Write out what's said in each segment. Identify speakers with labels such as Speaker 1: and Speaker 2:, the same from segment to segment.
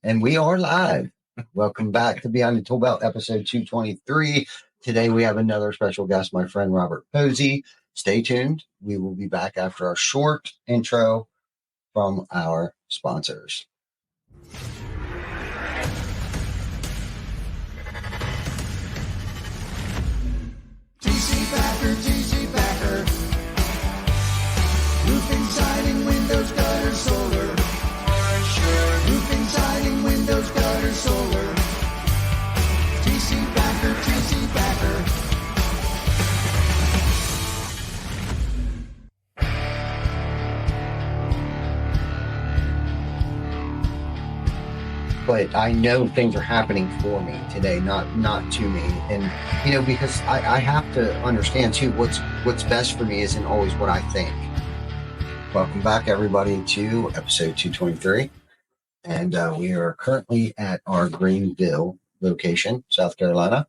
Speaker 1: And we are live. Welcome back to Beyond the Tool Belt, episode 223. Today we have another special guest, my friend Robert Posey. Stay tuned. We will be back after a short intro from our sponsors.
Speaker 2: TC Packer. Roofing, siding, windows, gutter, solar. Roofing, siding, windows, gutter, solar. TC Packer.
Speaker 1: But I know things are happening for me today, not to me. And, because I have to understand too, what's best for me isn't always what I think. Welcome back, everybody, to episode 223. And we are currently at our Greenville location, South Carolina.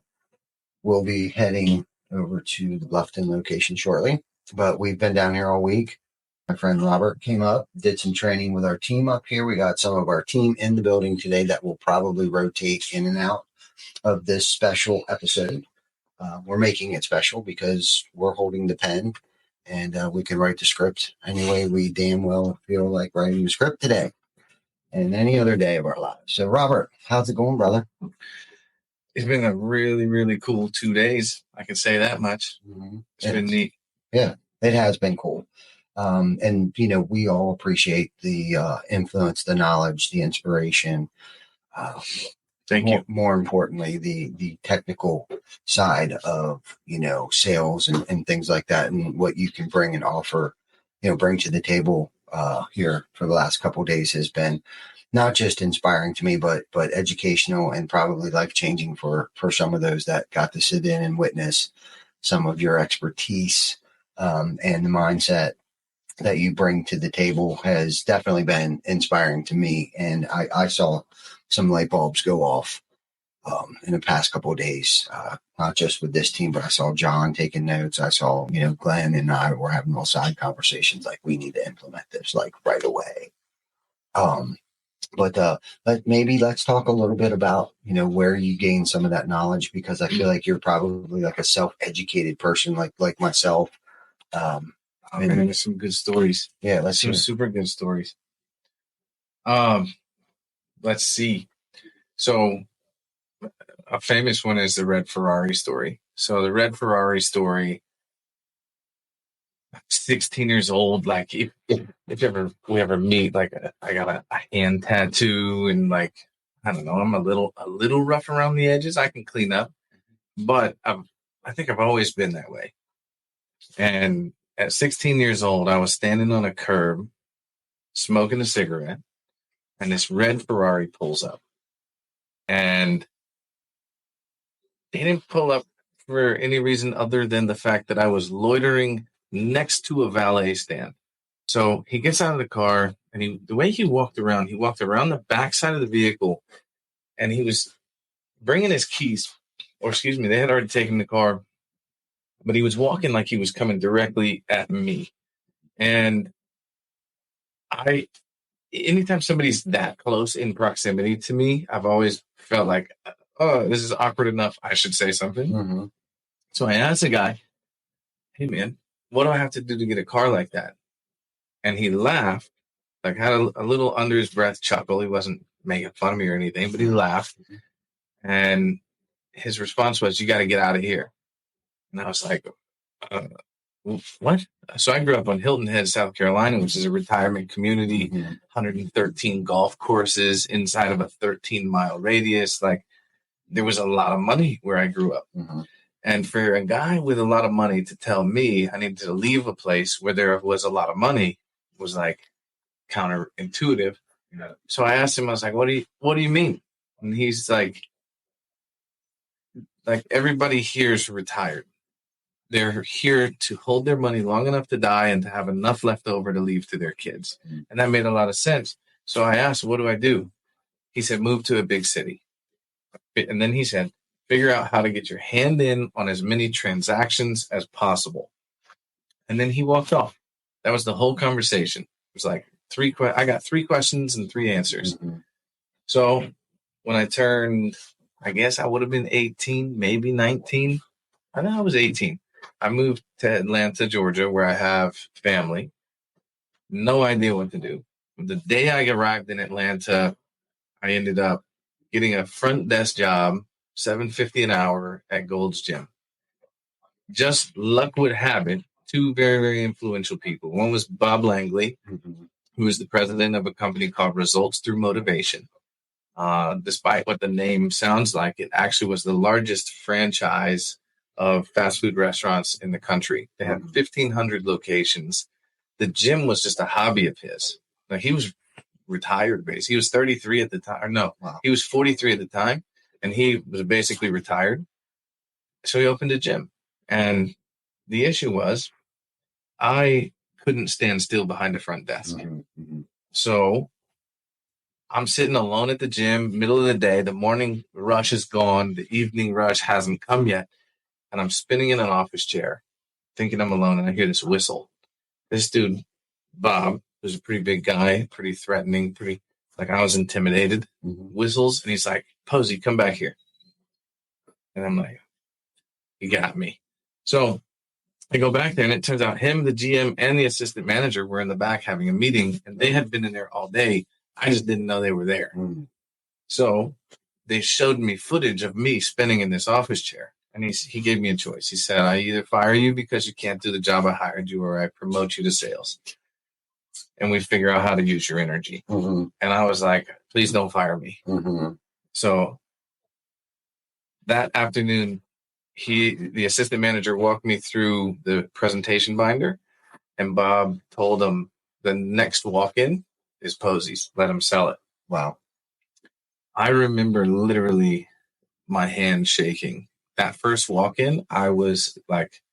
Speaker 1: We'll be heading over to the Bluffton location shortly, but we've been down here all week. My friend Robert came up, did some training with our team up here. We got some of our team in the building today that will probably rotate in and out of this special episode. We're making it special because we're holding the pen and we can write the script any way we damn well feel like writing the script today and any other day of our lives. So, Robert, how's it going, brother?
Speaker 3: It's been a really, really cool 2 days. I can say that much.
Speaker 1: Mm-hmm.
Speaker 3: It's been neat.
Speaker 1: Yeah, it has been cool. And, we all appreciate the influence, the knowledge, the inspiration.
Speaker 3: Thank you.
Speaker 1: More importantly, the technical side of, sales and things like that, and what you can bring and offer, bring to the table here for the last couple of days has been not just inspiring to me, but educational and probably life-changing for some of those that got to sit in and witness some of your expertise and the mindset that you bring to the table has definitely been inspiring to me. And I saw some light bulbs go off in the past couple of days, not just with this team, but I saw John taking notes. I saw, Glenn and I were having little side conversations like we need to implement this like right away. But let's talk a little bit about, where you gain some of that knowledge, because I feel like you're probably like a self-educated person like myself.
Speaker 3: There's some good stories.
Speaker 1: Yeah, let's hear.
Speaker 3: Super good stories. Let's see. So a famous one is the red Ferrari story. So the red Ferrari story, 16 years old, like if we ever meet, like I got a hand tattoo and I don't know, I'm a little rough around the edges. I can clean up, but I think I've always been that way. And at 16 years old, I was standing on a curb, smoking a cigarette, and this red Ferrari pulls up. And they didn't pull up for any reason other than the fact that I was loitering next to a valet stand. So he gets out of the car, and the way he walked around the back side of the vehicle, and he was bringing his keys, or excuse me, they had already taken the car, but he was walking like he was coming directly at me. And anytime somebody's that close in proximity to me, I've always felt like, oh, this is awkward enough. I should say something.
Speaker 1: Mm-hmm.
Speaker 3: So I asked the guy, hey, man, what do I have to do to get a car like that? And he laughed, like had a little under his breath chuckle. He wasn't making fun of me or anything, but he laughed. And his response was, you got to get out of here. And I was like, what? So I grew up on Hilton Head, South Carolina, which is a retirement community, 113 golf courses inside of a 13-mile radius. Like, there was a lot of money where I grew up.
Speaker 1: Mm-hmm.
Speaker 3: And for a guy with a lot of money to tell me I needed to leave a place where there was a lot of money was like counterintuitive. Yeah. So I asked him, I was like, what do you mean? And he's like everybody here is retired. They're here to hold their money long enough to die and to have enough left over to leave to their kids. Mm-hmm. And that made a lot of sense. So I asked, what do I do? He said, move to a big city. And then he said, figure out how to get your hand in on as many transactions as possible. And then he walked off. That was the whole conversation. It was like I got 3 questions and 3 answers. Mm-hmm. So when I turned, I guess I would have been 18, maybe 19. I know I was 18. I moved to Atlanta, Georgia, where I have family. No idea what to do. The day I arrived in Atlanta, I ended up getting a front desk job, $7.50 an hour at Gold's Gym. Just luck would have it, two very, very influential people. One was Bob Langley, who is the president of a company called Results Through Motivation. Despite what the name sounds like, it actually was the largest franchise of fast food restaurants in the country. They had 1,500 locations. The gym was just a hobby of his. Now, he was retired, basically. He was 33 at the time. He was 43 at the time, and he was basically retired. So he opened a gym. And the issue was I couldn't stand still behind the front desk. So I'm sitting alone at the gym, middle of the day. The morning rush is gone. The evening rush hasn't come yet. And I'm spinning in an office chair, thinking I'm alone, and I hear this whistle. This dude, Bob, who's a pretty big guy, pretty threatening, pretty like I was intimidated, whistles, and he's like, Posey, come back here. And I'm like, he got me. So I go back there, and it turns out him, the GM, and the assistant manager were in the back having a meeting, and they had been in there all day. I just didn't know they were there. So they showed me footage of me spinning in this office chair. And he gave me a choice. He said, I either fire you because you can't do the job I hired you, or I promote you to sales. And we figure out how to use your energy. And I was like, please don't fire me. So that afternoon, the assistant manager walked me through the presentation binder, and Bob told him the next walk-in is Posey's. Let him sell it.
Speaker 1: Wow.
Speaker 3: I remember literally my hand shaking. That first walk-in, I was like,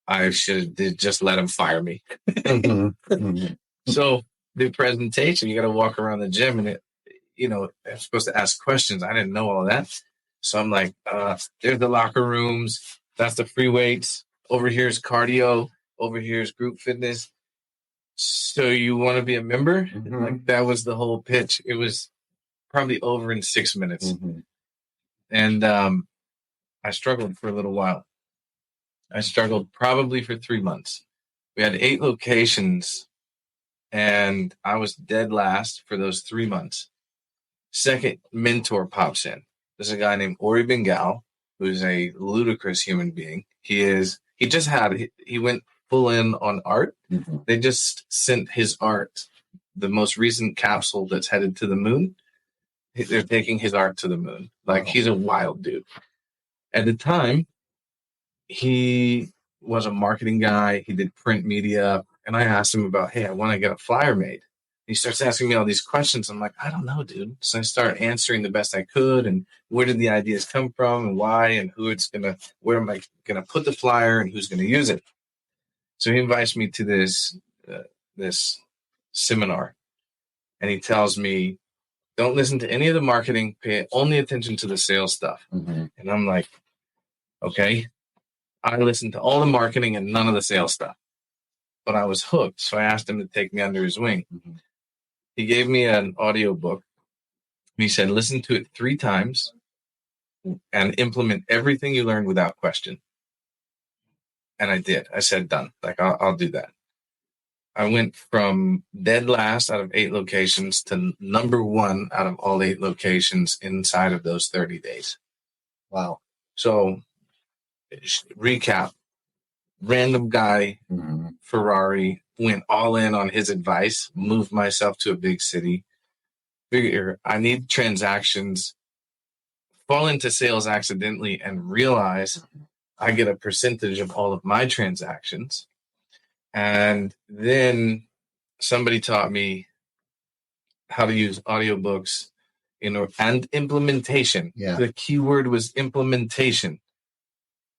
Speaker 3: I should have just let him fire me. So the presentation, you got to walk around the gym, and I'm supposed to ask questions. I didn't know all that. So I'm like, there's the locker rooms. That's the free weights. Over here is cardio. Over here is group fitness. So you want to be a member? Like that was the whole pitch. It was probably over in 6 minutes. And I struggled for a little while. I struggled probably for 3 months. We had 8 locations, and I was dead last for those 3 months. Second mentor pops in. There's a guy named Ori Bengal, who's a ludicrous human being. He went full in on art. They just sent his art, the most recent capsule that's headed to the moon. They're taking his art to the moon. Like, he's a wild dude. At the time, he was a marketing guy. He did print media. And I asked him about, hey, I want to get a flyer made. He starts asking me all these questions. I'm like, I don't know, dude. So I start answering the best I could. And where did the ideas come from, and why, and where am I going to put the flyer, and who's going to use it? So he invites me to this seminar, and he tells me, don't listen to any of the marketing, pay only attention to the sales stuff. And I'm like, okay. I listened to all the marketing and none of the sales stuff, but I was hooked. So I asked him to take me under his wing. He gave me an audio book. He said, listen to it 3 times and implement everything you learned without question. And I did. I said, done. Like, I'll do that. I went from dead last out of 8 locations to number 1 out of all 8 locations inside of those 30 days.
Speaker 1: Wow.
Speaker 3: So recap, random guy, Ferrari, went all in on his advice, moved myself to a big city. Figure I need transactions, fall into sales accidentally, and realize I get a percentage of all of my transactions. And then somebody taught me how to use audiobooks, and implementation.
Speaker 1: Yeah.
Speaker 3: The key word was implementation.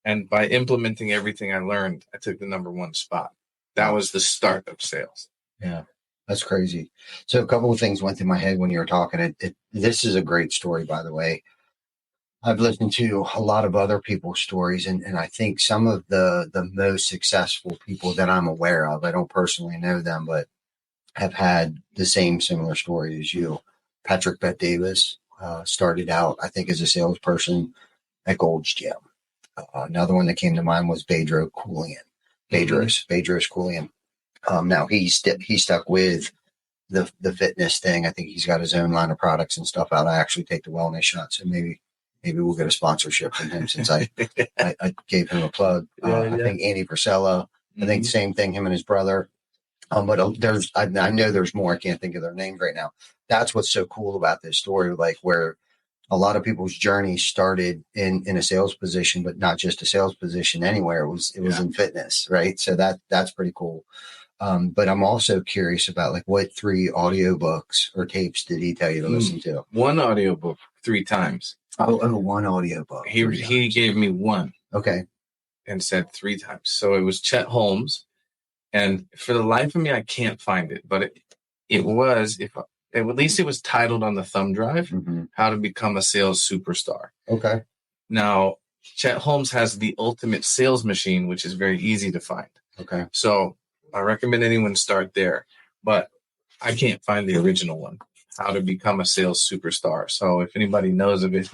Speaker 3: And by implementing everything I learned, I took the number 1 spot. That was the start of sales.
Speaker 1: Yeah, that's crazy. So a couple of things went through my head when you were talking. This is a great story, by the way. I've listened to a lot of other people's stories, and I think some of the most successful people that I'm aware of, I don't personally know them, but have had the same similar story as you. Patrick Bet Davis started out, I think, as a salesperson at Gold's Gym. Another one that came to mind was Bedrock Coolian. Bedros Coolian. Now he stuck with the fitness thing. I think he's got his own line of products and stuff out. I actually take the wellness shot, so maybe we'll get a sponsorship from him since I gave him a plug. I think Andy Priscilla. I think the same thing. Him and his brother. But I know there's more. I can't think of their names right now. That's what's so cool about this story, like where a lot of people's journey started in a sales position, but not just a sales position anywhere. It was in fitness, right? So that's pretty cool. But I'm also curious about like what 3 audiobooks or tapes did he tell you to listen to?
Speaker 3: One audiobook 3 times.
Speaker 1: Oh, one audiobook.
Speaker 3: He gave me one.
Speaker 1: Okay.
Speaker 3: And said 3 times. So it was Chet Holmes. And for the life of me, I can't find it. But it was, at least it was titled on the thumb drive, How to Become a Sales Superstar.
Speaker 1: Okay.
Speaker 3: Now, Chet Holmes has the ultimate sales machine, which is very easy to find.
Speaker 1: Okay.
Speaker 3: So I recommend anyone start there. But I can't find the original one, How to Become a Sales Superstar. So if anybody knows of it,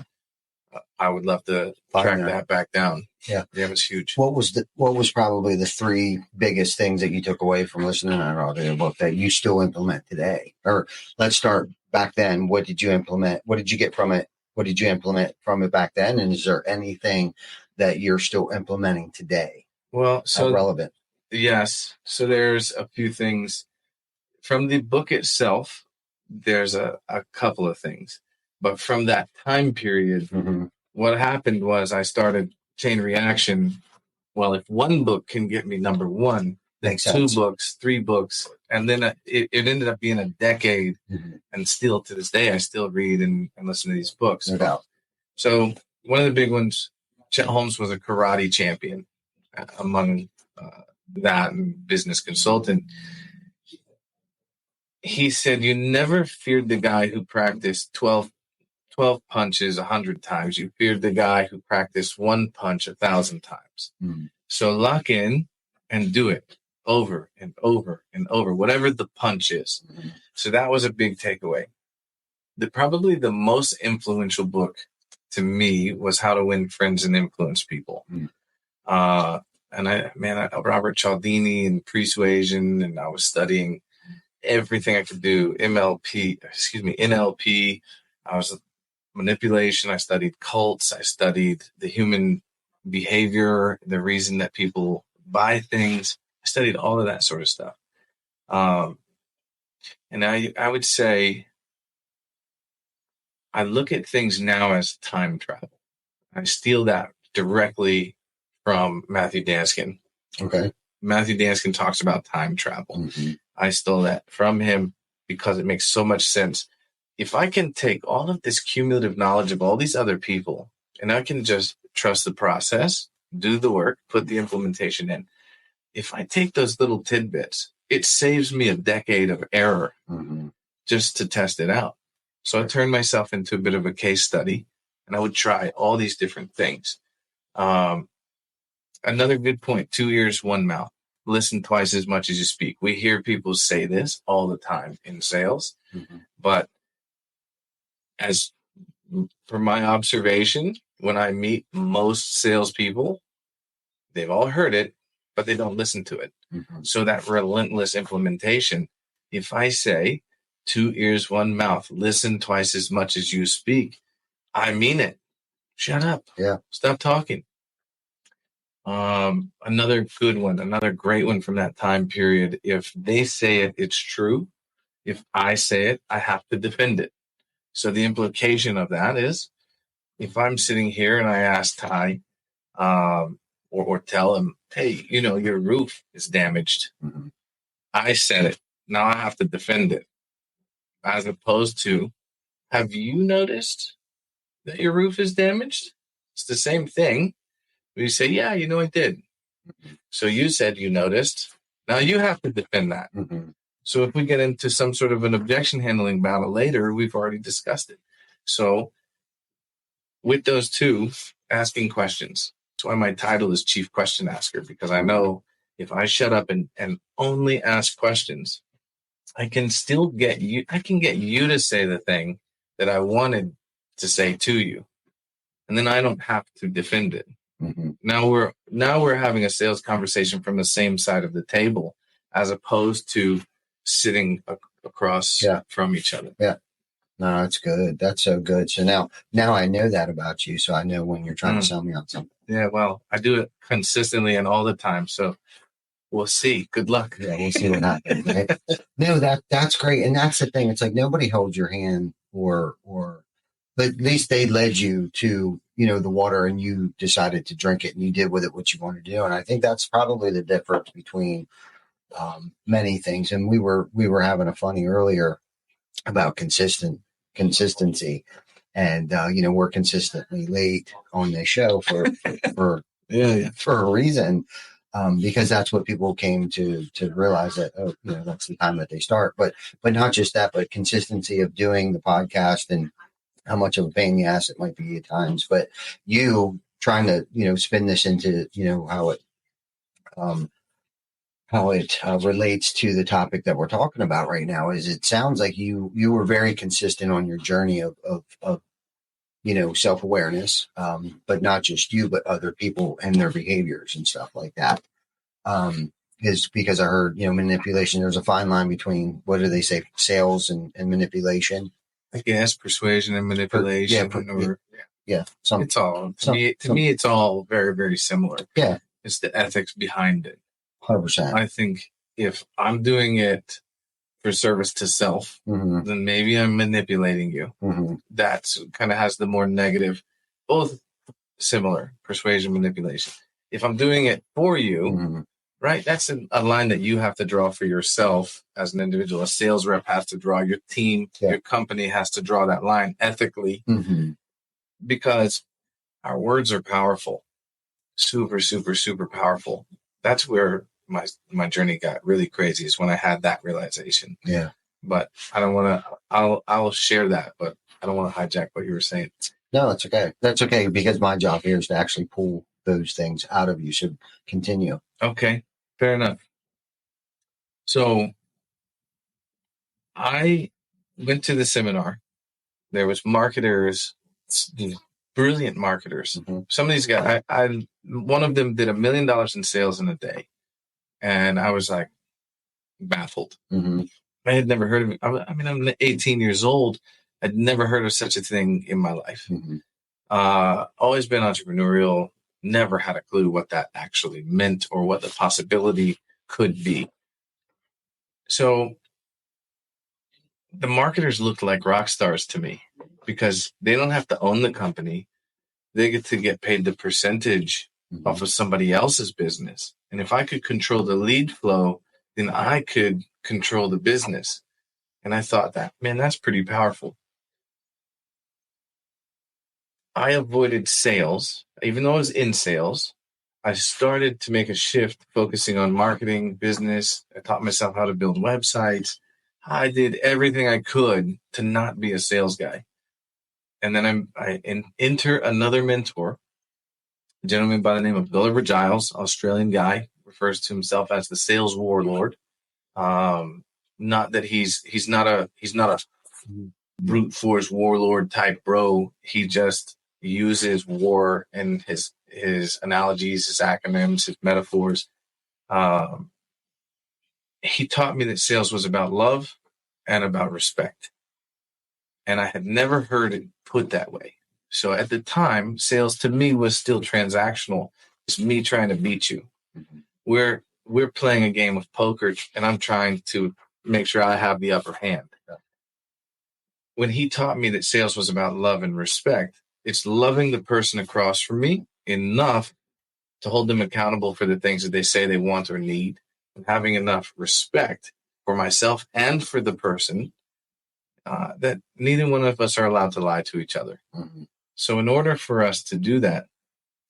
Speaker 3: I would love to track that back down.
Speaker 1: Yeah,
Speaker 3: it was huge.
Speaker 1: What was probably the 3 biggest things that you took away from listening to an audiobook that you still implement today? Or let's start back then. What did you implement? What did you get from it? What did you implement from it back then? And is there anything that you're still implementing today?
Speaker 3: Well, so
Speaker 1: relevant.
Speaker 3: Yes. So there's a few things from the book itself. There's a couple of things, but from that time period, what happened was I started chain reaction. Well, if one book can get me number one, then 2 books, 3 books, and then it ended up being a decade. And still to this day, I still read and listen to these books.
Speaker 1: No doubt.
Speaker 3: So one of the big ones, Chet Holmes was a karate champion among that and business consultant. He said, you never feared the guy who practiced 12 punches 100 times. You feared the guy who practiced 1 punch 1,000 times. So lock in and do it over and over and over, whatever the punch is. So that was a big takeaway. Probably the most influential book to me was How to Win Friends and Influence People. Robert Cialdini and persuasion, and I was studying everything I could do, NLP. I was manipulation. I studied cults. I studied the human behavior, the reason that people buy things. I studied all of that sort of stuff. And I would say I look at things now as time travel. I steal that directly from Matthew Danskin.
Speaker 1: Okay.
Speaker 3: Matthew Danskin talks about time travel. I stole that from him because it makes so much sense. If I can take all of this cumulative knowledge of all these other people and I can just trust the process, do the work, put the implementation in. If I take those little tidbits, it saves me a decade of error just to test it out. So I turned myself into a bit of a case study and I would try all these different things. Another good point, 2 ears, 1 mouth. Listen twice as much as you speak. We hear people say this all the time in sales, but as for my observation, when I meet most salespeople, they've all heard it, but they don't listen to it. So that relentless implementation, if I say 2 ears, 1 mouth, listen twice as much as you speak, I mean it. Shut up.
Speaker 1: Yeah.
Speaker 3: Stop talking. Another good one, another great one from that time period. If they say it, it's true. If I say it, I have to defend it. So the implication of that is if I'm sitting here and I ask Ty, or tell him, hey, your roof is damaged. I said it. Now I have to defend it. As opposed to, have you noticed that your roof is damaged? It's the same thing. You say, yeah, I did. So you said you noticed. Now you have to defend that. So if we get into some sort of an objection handling battle later, we've already discussed it. So with those 2, asking questions. That's why my title is Chief Question Asker, because I know if I shut up and only ask questions, I can still get you. I can get you to say the thing that I wanted to say to you, and then I don't have to defend it.
Speaker 1: Mm-hmm.
Speaker 3: Now we're having a sales conversation from the same side of the table, as opposed to sitting across from each other.
Speaker 1: Yeah. No, that's good. That's so good. So now I know that about you. So I know when you're trying to sell me on something.
Speaker 3: Yeah, well, I do it consistently and all the time. So we'll see. Good luck.
Speaker 1: Yeah, we'll see what happens. Right? No, that's great. And that's the thing. It's like nobody holds your hand but at least they led you to, the water and you decided to drink it and you did with it what you wanted to do. And I think that's probably the difference between many things. And we were having a funny earlier about consistency. And, we're consistently late on the show for a reason. Because that's what people came to realize that, that's the time that they start. But not just that, but consistency of doing the podcast and how much of a pain in the ass it might be at times. But you trying to, spin this into, how it relates to the topic that we're talking about right now is it sounds like you were very consistent on your journey of self-awareness, but not just you, but other people and their behaviors and stuff like that. Is because I heard, manipulation. There's a fine line between, what do they say, sales and manipulation.
Speaker 3: I guess persuasion and manipulation. It's all, to me, it's all very, very similar.
Speaker 1: Yeah.
Speaker 3: It's the ethics behind it.
Speaker 1: 100%.
Speaker 3: I think if I'm doing it for service to self, then maybe I'm manipulating you. That's kind of has the more negative, both similar, persuasion, manipulation. If I'm doing it for you, right, that's a line that you have to draw for yourself as an individual. A sales rep has to draw, your team, your company has to draw that line ethically, because our words are powerful, super, super, super powerful. That's where my journey got really crazy, is when I had that realization.
Speaker 1: Yeah.
Speaker 3: But I don't want to, I'll share that, but I don't want to hijack what you were saying.
Speaker 1: No, that's okay. That's okay, because my job here is to actually pull those things out of you. So continue.
Speaker 3: Okay. Fair enough. So I went to the seminar. There was marketers, brilliant marketers. Some of these guys, one of them did $1 million in sales in a day. And I was like baffled. I had never heard of it. I mean, I'm 18 years old. I'd never heard of such a thing in my life. Always been entrepreneurial. Never had a clue what that actually meant or what the possibility could be. So the marketers looked like rock stars to me, because they don't have to own the company. They get to get paid the percentage off of somebody else's business. And if I could control the lead flow, then I could control the business. And I thought that, man, that's pretty powerful. I avoided sales. Even though I was in sales, I started to make a shift focusing on marketing, business. I taught myself how to build websites. I did everything I could to not be a sales guy. And then I enter another mentor, a gentleman by the name of Gulliver Giles, Australian guy, refers to himself as the sales warlord. Not that he's not a brute force warlord type bro. He just uses war and his analogies, his acronyms, his metaphors. He taught me that sales was about love and about respect. And I had never heard it put that way. So at the time, sales to me was still transactional. It's me trying to beat you. We're playing a game of poker, and I'm trying to make sure I have the upper hand. When he taught me that sales was about love and respect, it's loving the person across from me enough to hold them accountable for the things that they say they want or need, and having enough respect for myself and for the person that neither one of us are allowed to lie to each other. So in order for us to do that,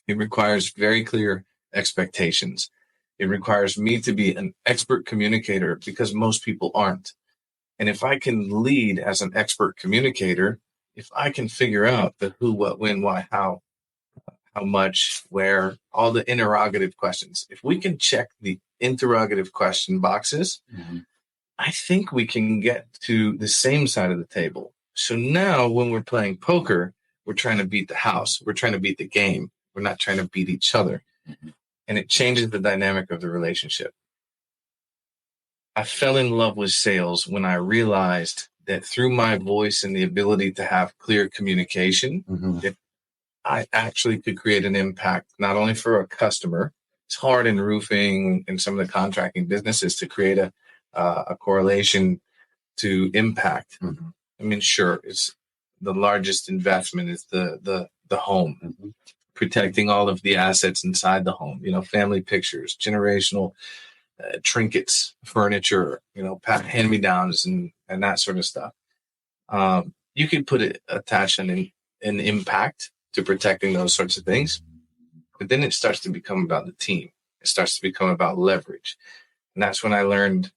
Speaker 3: it requires very clear expectations. It requires me to be an expert communicator, because most people aren't. And if I can lead as an expert communicator, if I can figure out the who, what, when, why, how much, where, all the interrogative questions, if we can check the interrogative question boxes, I think we can get to the same side of the table. So now when we're playing poker, we're trying to beat the house. We're trying to beat the game. We're not trying to beat each other. And it changes the dynamic of the relationship. I fell in love with sales when I realized that through my voice and the ability to have clear communication, that I actually could create an impact, not only for a customer. It's hard in roofing and some of the contracting businesses to create a correlation to impact. I mean, sure, it's the largest investment is the home, protecting all of the assets inside the home, family pictures, generational trinkets, furniture, hand-me-downs and that sort of stuff. You can attach an impact to protecting those sorts of things, but then it starts to become about the team. It starts to become about leverage. And that's when I learned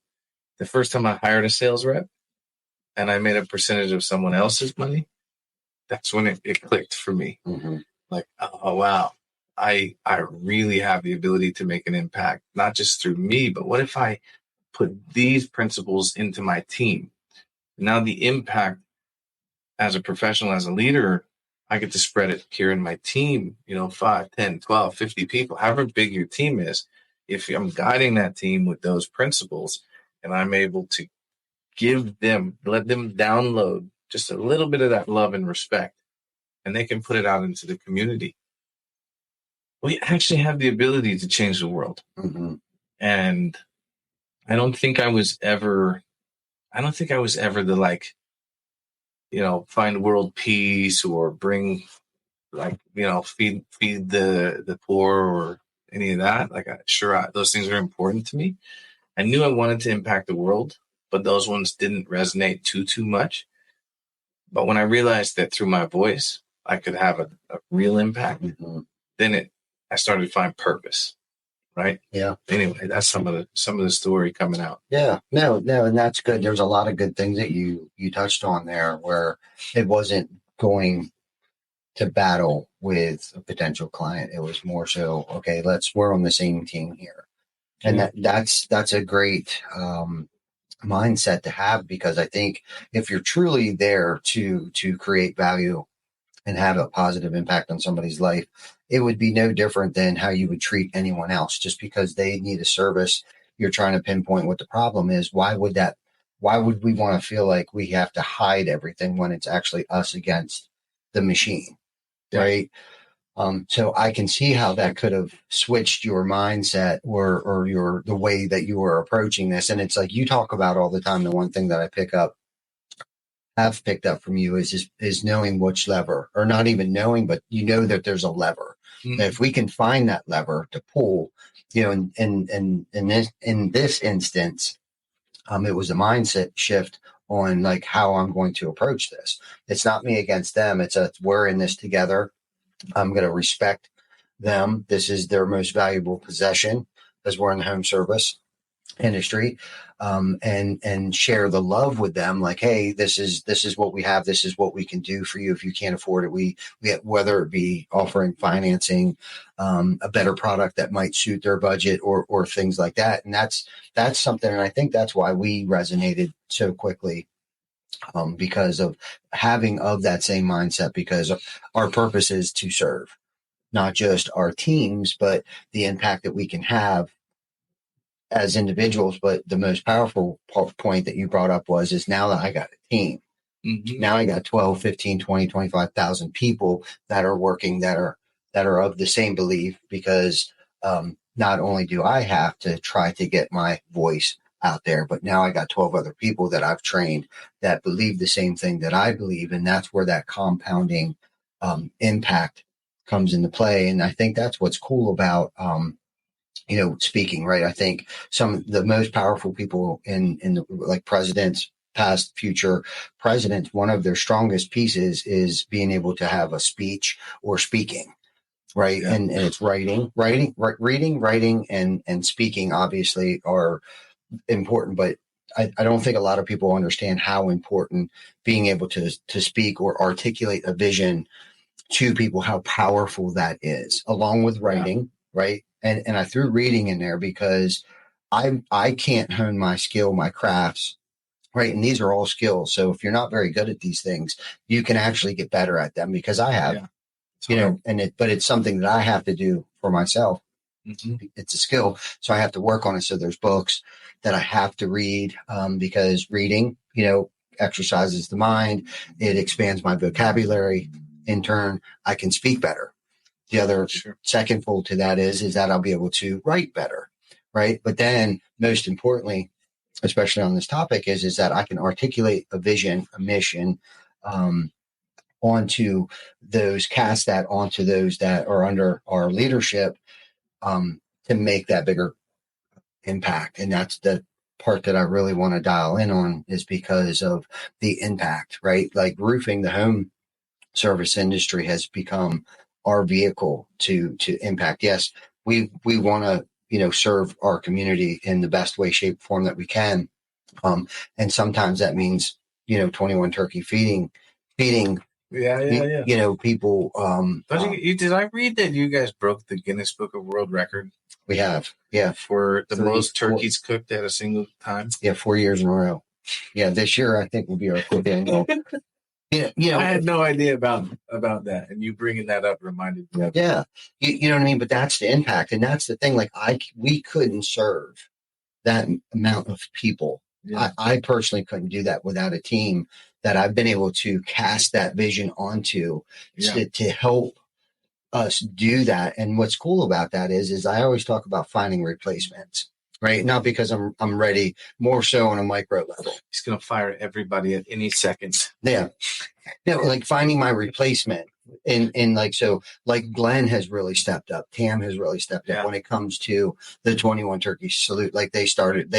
Speaker 3: the first time I hired a sales rep and I made a percentage of someone else's money. That's when it clicked for me. Like, oh, wow, I really have the ability to make an impact, not just through me, but what if I put these principles into my team? Now the impact as a professional, as a leader, I get to spread it here in my team, 5, 10, 12, 50 people, however big your team is. If I'm guiding that team with those principles and I'm able to let them download just a little bit of that love and respect, and they can put it out into the community, we actually have the ability to change the world. And I don't think I was ever the find world peace or bring feed the poor or any of that. Those things are important to me. I knew I wanted to impact the world, but those ones didn't resonate too much. But when I realized that through my voice, I could have a real impact, then I started to find purpose. Right.
Speaker 1: Yeah.
Speaker 3: Anyway, that's some of the story coming out.
Speaker 1: Yeah. No, and that's good. There's a lot of good things that you touched on there where it wasn't going to battle with a potential client. It was more so, okay, we're on the same team here. And that's a great mindset to have, because I think if you're truly there to create value and have a positive impact on somebody's life, it would be no different than how you would treat anyone else. Just because they need a service, you're trying to pinpoint what the problem is. Why would we want to feel like we have to hide everything when it's actually us against the machine? Right. So I can see how that could have switched your mindset or the way that you were approaching this. And it's like you talk about all the time. The one thing that have picked up from you is knowing which lever, or not even knowing, but that there's a lever. That if we can find that lever to pull, in this instance, it was a mindset shift on like how I'm going to approach this. It's not me against them. We're in this together. I'm going to respect them. This is their most valuable possession, as we're in the home service industry, and share the love with them. Like, hey, this is what we have. This is what we can do for you. If you can't afford it, we whether it be offering financing, a better product that might suit their budget, or things like that. And that's something. And I think that's why we resonated so quickly. Because of having that same mindset, because our purpose is to serve not just our teams, but the impact that we can have as individuals. But the most powerful point that you brought up is now that I got a team, now I got 12, 15, 20, 25,000 people that are working, that are of the same belief, because not only do I have to try to get my voice out there, but now I got 12 other people that I've trained that believe the same thing that I believe. And that's where that compounding impact comes into play. And I think that's what's cool about, speaking, right? I think some of the most powerful people in the, like presidents, past, future presidents, one of their strongest pieces is being able to have a speech or speaking. Right. Yeah. And it's reading, writing, and speaking obviously are important, but I don't think a lot of people understand how important being able to speak or articulate a vision to people, how powerful that is, along with writing. Yeah. Right. And I threw reading in there because I can't hone my skill, my crafts, right? And these are all skills. So if you're not very good at these things, you can actually get better at them, because I have, but it's something that I have to do for myself. Mm-hmm. It's a skill. So I have to work on it. So there's books that I have to read, because reading, exercises the mind. It expands my vocabulary. In turn, I can speak better. The other second fold to that is that I'll be able to write better. Right. But then most importantly, especially on this topic, is that I can articulate a vision, a mission, onto those, cast that onto those that are under our leadership, to make that bigger impact. And that's the part that I really want to dial in on, is because of the impact, right? Like roofing, the home service industry has become our vehicle to impact. Yes, we want to, serve our community in the best way, shape, form that we can. And sometimes that means, 21 turkey feeding, people.
Speaker 3: Did I read that you guys broke the Guinness Book of World Record?
Speaker 1: We have, yeah.
Speaker 3: For the most turkeys cooked at a single time?
Speaker 1: Yeah, 4 years in a row. Yeah, this year I think will be our fifth annual. I
Speaker 3: had no idea about that, and you bringing that up reminded me of it.
Speaker 1: Yeah, you know what I mean. But that's the impact, and that's the thing. Like we couldn't serve that amount of people. Yeah. I personally couldn't do that without a team that I've been able to cast that vision onto to help us do that. And what's cool about that is I always talk about finding replacements. Right. Not because I'm ready, more so on a micro level.
Speaker 3: He's going to fire everybody at any second.
Speaker 1: Yeah. Like finding my replacement in like Glenn has really stepped up. Tam has really stepped up when it comes to the 21 turkey salute. Like they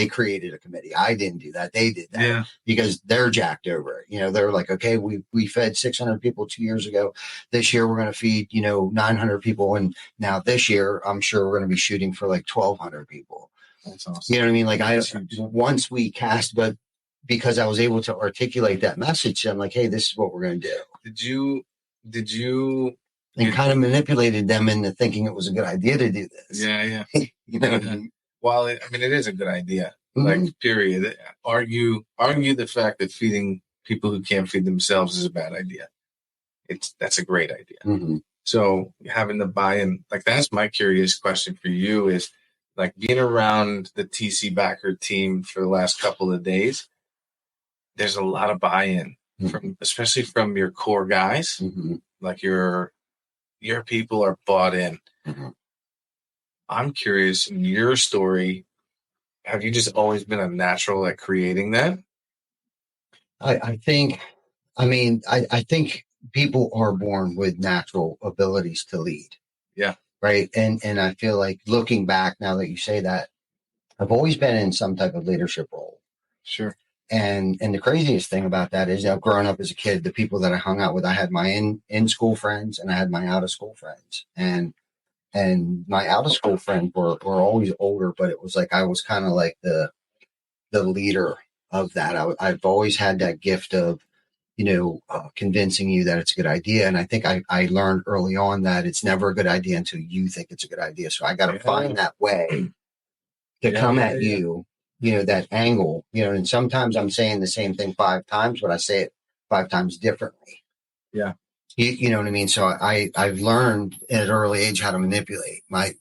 Speaker 1: created a committee. I didn't do that. They did that because they're jacked over it. They're like, okay, we fed 600 people 2 years ago. This year we're going to feed, 900 people. And now this year, I'm sure we're going to be shooting for like 1,200 people.
Speaker 3: That's awesome.
Speaker 1: You know what I mean? Like once we cast, but because I was able to articulate that message, I'm like, hey, this is what we're going to do.
Speaker 3: Did you
Speaker 1: and kind of manipulated them into thinking it was a good idea to do this?
Speaker 3: Yeah. What I mean? Well, it is a good idea. Mm-hmm. Like, period. Argue the fact that feeding people who can't feed themselves is a bad idea. That's a great idea. Mm-hmm. So having the buy-in, like that's my curious question for you is, like being around the TC Backer team for the last couple of days, there's a lot of buy-in especially from your core guys. Mm-hmm. Like your people are bought in. Mm-hmm. I'm curious, in your story, have you just always been a natural at creating that?
Speaker 1: I think people are born with natural abilities to lead.
Speaker 3: Yeah.
Speaker 1: Right. And I feel like looking back now that you say that, I've always been in some type of leadership role.
Speaker 3: Sure.
Speaker 1: And the craziest thing about that is, growing up as a kid, the people that I hung out with, I had my in school friends and I had my out of school friends. And my out of school friends were always older, but it was like I was kind of like the leader of that. I've always had that gift of, convincing you that it's a good idea. And I think I learned early on that it's never a good idea until you think it's a good idea. So I got to find that way to come at you, that angle, and sometimes I'm saying the same thing 5 times, but I say it 5 times differently.
Speaker 3: Yeah.
Speaker 1: You know what I mean? So I've learned at an early age how to manipulate. My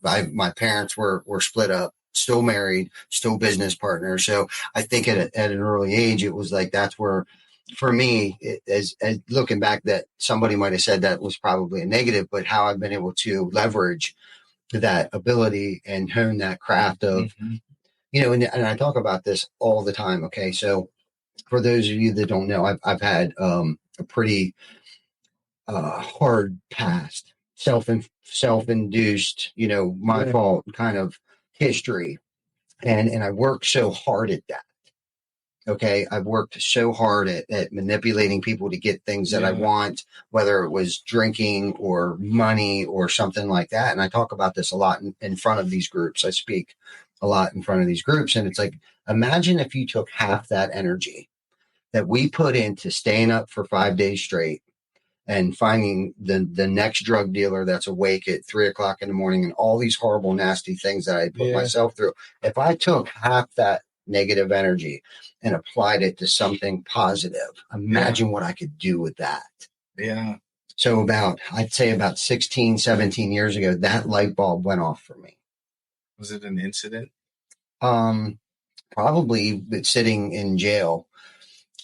Speaker 1: parents were split up, still married, still business partners. So I think at an early age, it was like, that's where, for me, as looking back, that somebody might have said that was probably a negative, but how I've been able to leverage that ability and hone that craft of, and I talk about this all the time. Okay. So for those of you that don't know, I've had a pretty hard past, self-induced, my fault kind of history. And I worked so hard at that. Okay. I've worked so hard at manipulating people to get things that I want, whether it was drinking or money or something like that. And I talk about this a lot in front of these groups. I speak a lot in front of these groups. And it's like, imagine if you took half that energy that we put into staying up for 5 days straight and finding the next drug dealer that's awake at 3:00 in the morning and all these horrible, nasty things that I put myself through. If I took half that negative energy and applied it to something positive, imagine what I could do with that.
Speaker 3: Yeah.
Speaker 1: So I'd say about 16, 17 years ago, that light bulb went off for me.
Speaker 3: Was it an incident?
Speaker 1: Probably sitting in jail.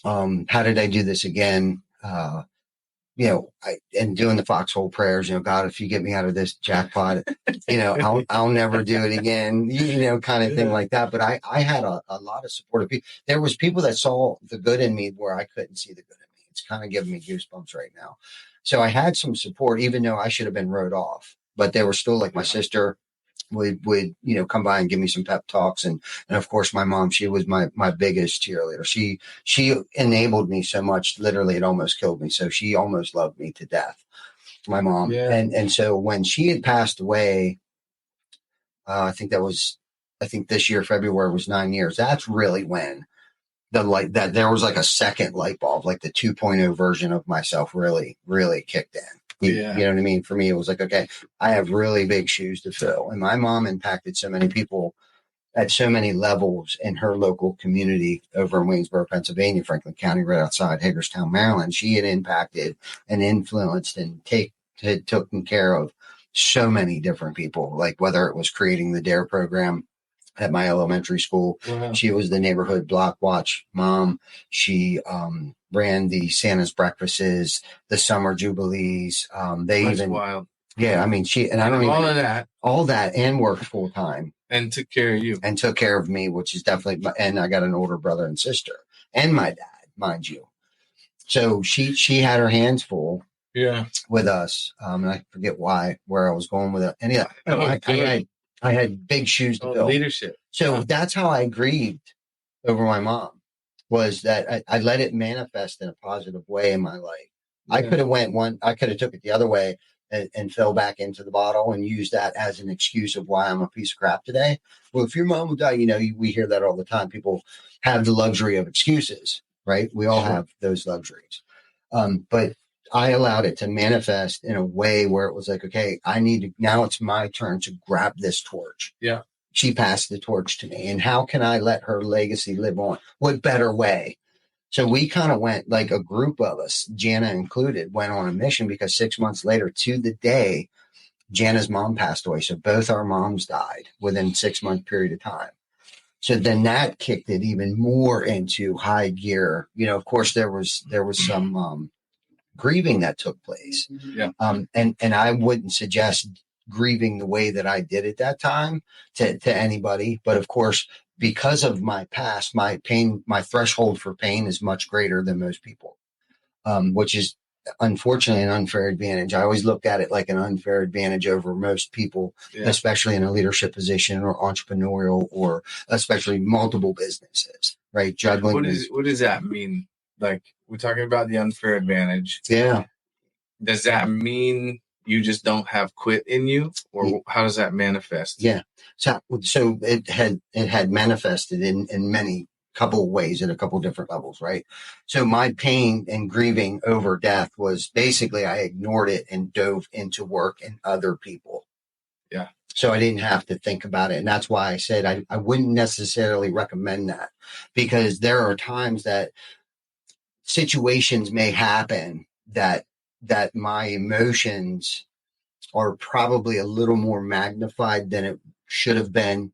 Speaker 1: How did I do this again? And doing the foxhole prayers, God, if you get me out of this jackpot, I'll never do it again, kind of thing like that. But I had a lot of supportive people. There was people that saw the good in me where I couldn't see the good in me. It's kind of giving me goosebumps right now. So I had some support, even though I should have been wrote off, but they were still like my sister would come by and give me some pep talks. And of course, my mom, she was my biggest cheerleader. She enabled me so much, literally, it almost killed me. So she almost loved me to death, my mom.
Speaker 3: Yeah.
Speaker 1: And so when she had passed away, I think this year, February, was 9 years. That's really when that there was like a second light bulb, like the 2.0 version of myself really, really kicked in. You know what I mean? For me, it was like, okay, I have really big shoes to fill. And my mom impacted so many people at so many levels in her local community over in Waynesboro, Pennsylvania, Franklin County, right outside Hagerstown, Maryland. She had impacted and influenced and had taken care of so many different people, like whether it was creating the DARE program at my elementary school.
Speaker 3: Wow.
Speaker 1: She was the neighborhood block watch mom. She ran the Santa's breakfasts, the summer jubilees.
Speaker 3: That's wild.
Speaker 1: Yeah, I mean, all that and worked full time
Speaker 3: and took care of you
Speaker 1: and took care of me, which is definitely. And I got an older brother and sister and my dad, mind you. So she had her hands full.
Speaker 3: Yeah.
Speaker 1: With us, and I forget where I was going with it. I had big shoes to fill.
Speaker 3: Leadership.
Speaker 1: So that's how I grieved over my mom, was that I let it manifest in a positive way in my life. Yeah. I could have took it the other way and fell back into the bottle and used that as an excuse of why I'm a piece of crap today. Well, if your mom would die, we hear that all the time. People have the luxury of excuses, right? We all have those luxuries. But I allowed it to manifest in a way where it was like, okay, now it's my turn to grab this torch.
Speaker 3: Yeah.
Speaker 1: She passed the torch to me. And how can I let her legacy live on? What better way? So we kind of went, like a group of us, Jana included, went on a mission, because 6 months later to the day, Jana's mom passed away. So both our moms died within 6 month period of time. So then that kicked it even more into high gear. Of course there was some, grieving that took place.
Speaker 3: Yeah.
Speaker 1: And I wouldn't suggest grieving the way that I did at that time to anybody. But of course, because of my past, my threshold for pain is much greater than most people, which is unfortunately an unfair advantage. I always looked at it like an unfair advantage over most people, especially in a leadership position or entrepreneurial, or especially multiple businesses, right? Juggling.
Speaker 3: What does that mean? Like, we're talking about the unfair advantage.
Speaker 1: Yeah.
Speaker 3: Does that mean you just don't have quit in you, or how does that manifest?
Speaker 1: Yeah. So it had manifested in many couple of ways at a couple of different levels, right? So my pain and grieving over death was basically I ignored it and dove into work and other people.
Speaker 3: Yeah.
Speaker 1: So I didn't have to think about it. And that's why I said I wouldn't necessarily recommend that, because there are times that situations may happen that my emotions are probably a little more magnified than it should have been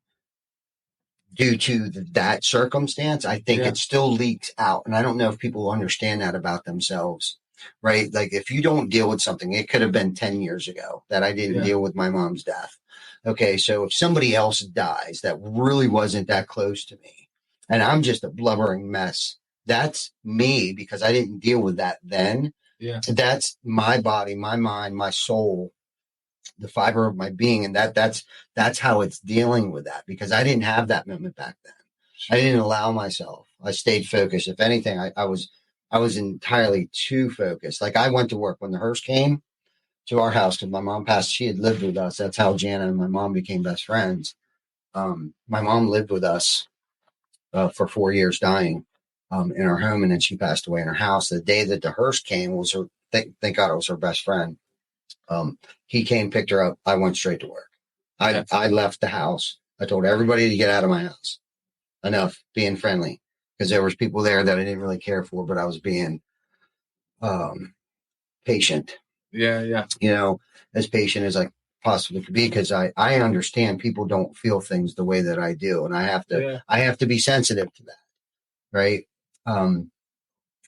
Speaker 1: due to that circumstance. I think it still leaks out. And I don't know if people understand that about themselves, right? Like, if you don't deal with something, it could have been 10 years ago that I didn't deal with my mom's death. Okay. So if somebody else dies that really wasn't that close to me, and I'm just a blubbering mess, that's me, because I didn't deal with that then.
Speaker 3: Yeah.
Speaker 1: That's my body, my mind, my soul, the fiber of my being. And that's how it's dealing with that, because I didn't have that moment back then. I didn't allow myself. I stayed focused. If anything, I was entirely too focused. Like, I went to work when the hearse came to our house, because my mom passed. She had lived with us. That's how Jana and my mom became best friends. My mom lived with us for 4 years, dying in our home, and then she passed away in her house. The day that the hearse came was thank God I was her best friend. He came, picked her up. I went straight to work. I left the house. I told everybody to get out of my house. Enough being friendly, because there was people there that I didn't really care for, but I was being patient.
Speaker 3: Yeah.
Speaker 1: As patient as I possibly could be, because I understand people don't feel things the way that I do, and I have to be sensitive to that, right?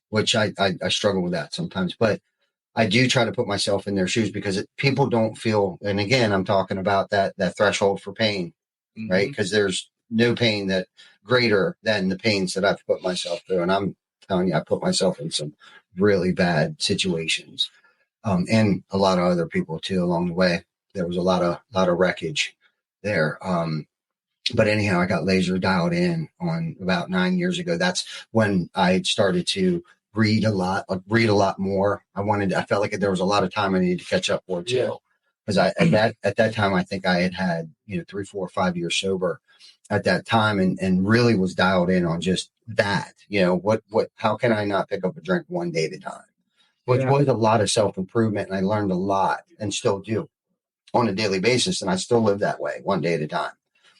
Speaker 1: Which I struggle with that sometimes, but I do try to put myself in their shoes, because people don't feel, and again, I'm talking about that threshold for pain, right? Because there's no pain that greater than the pains that I've put myself through. And I'm telling you, I put myself in some really bad situations. And a lot of other people too along the way. There was a lot of wreckage there. But anyhow, I got laser dialed in on about 9 years ago. That's when I started to read a lot more. I felt like there was a lot of time I needed to catch up for too. Because at that time, I think I had 3, 4, 5 years sober at that time, and really was dialed in on just that. How can I not pick up a drink one day at a time? Which was a lot of self-improvement, and I learned a lot, and still do on a daily basis. And I still live that way, one day at a time.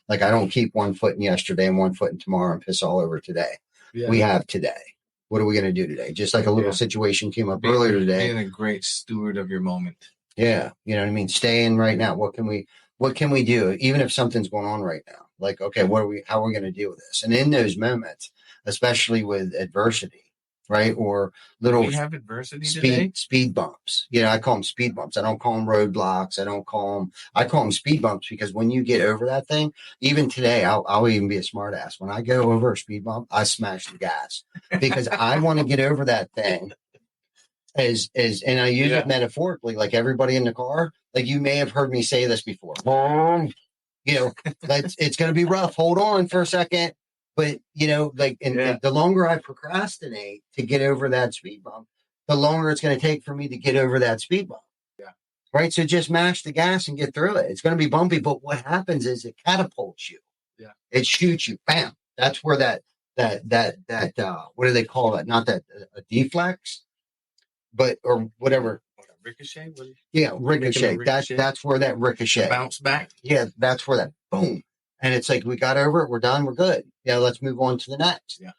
Speaker 1: Like, I don't keep one foot in yesterday and one foot in tomorrow and piss all over today. Yeah. We have today. What are we going to do today? Just like a little situation came up earlier today.
Speaker 3: Being a great steward of your moment.
Speaker 1: Yeah. You know what I mean? Stay in right now. What can we do? Even if something's going on right now, like, okay, how are we going to deal with this? And in those moments, especially with adversity, right? Or little
Speaker 3: we have adversity
Speaker 1: speed bumps. I call them speed bumps. I don't call them roadblocks. I call them speed bumps, because when you get over that thing, even today, I'll even be a smart ass. When I go over a speed bump, I smash the gas, because I want to get over that thing. And I use it metaphorically, like everybody in the car. Like, you may have heard me say this before. It's going to be rough. Hold on for a second. But, and the longer I procrastinate to get over that speed bump, the longer it's going to take for me to get over that speed bump.
Speaker 3: Yeah.
Speaker 1: Right. So just mash the gas and get through it. It's going to be bumpy. But what happens is it catapults you.
Speaker 3: Yeah.
Speaker 1: It shoots you. Bam. That's where that what do they call that? Not that a deflex, but, or whatever.
Speaker 3: Ricochet?
Speaker 1: Ricochet. That's where that ricochet.
Speaker 3: Bounce back.
Speaker 1: Yeah. That's where that boom. And it's like, we got over it. We're done. We're good. Let's move on to the next.
Speaker 3: Yeah.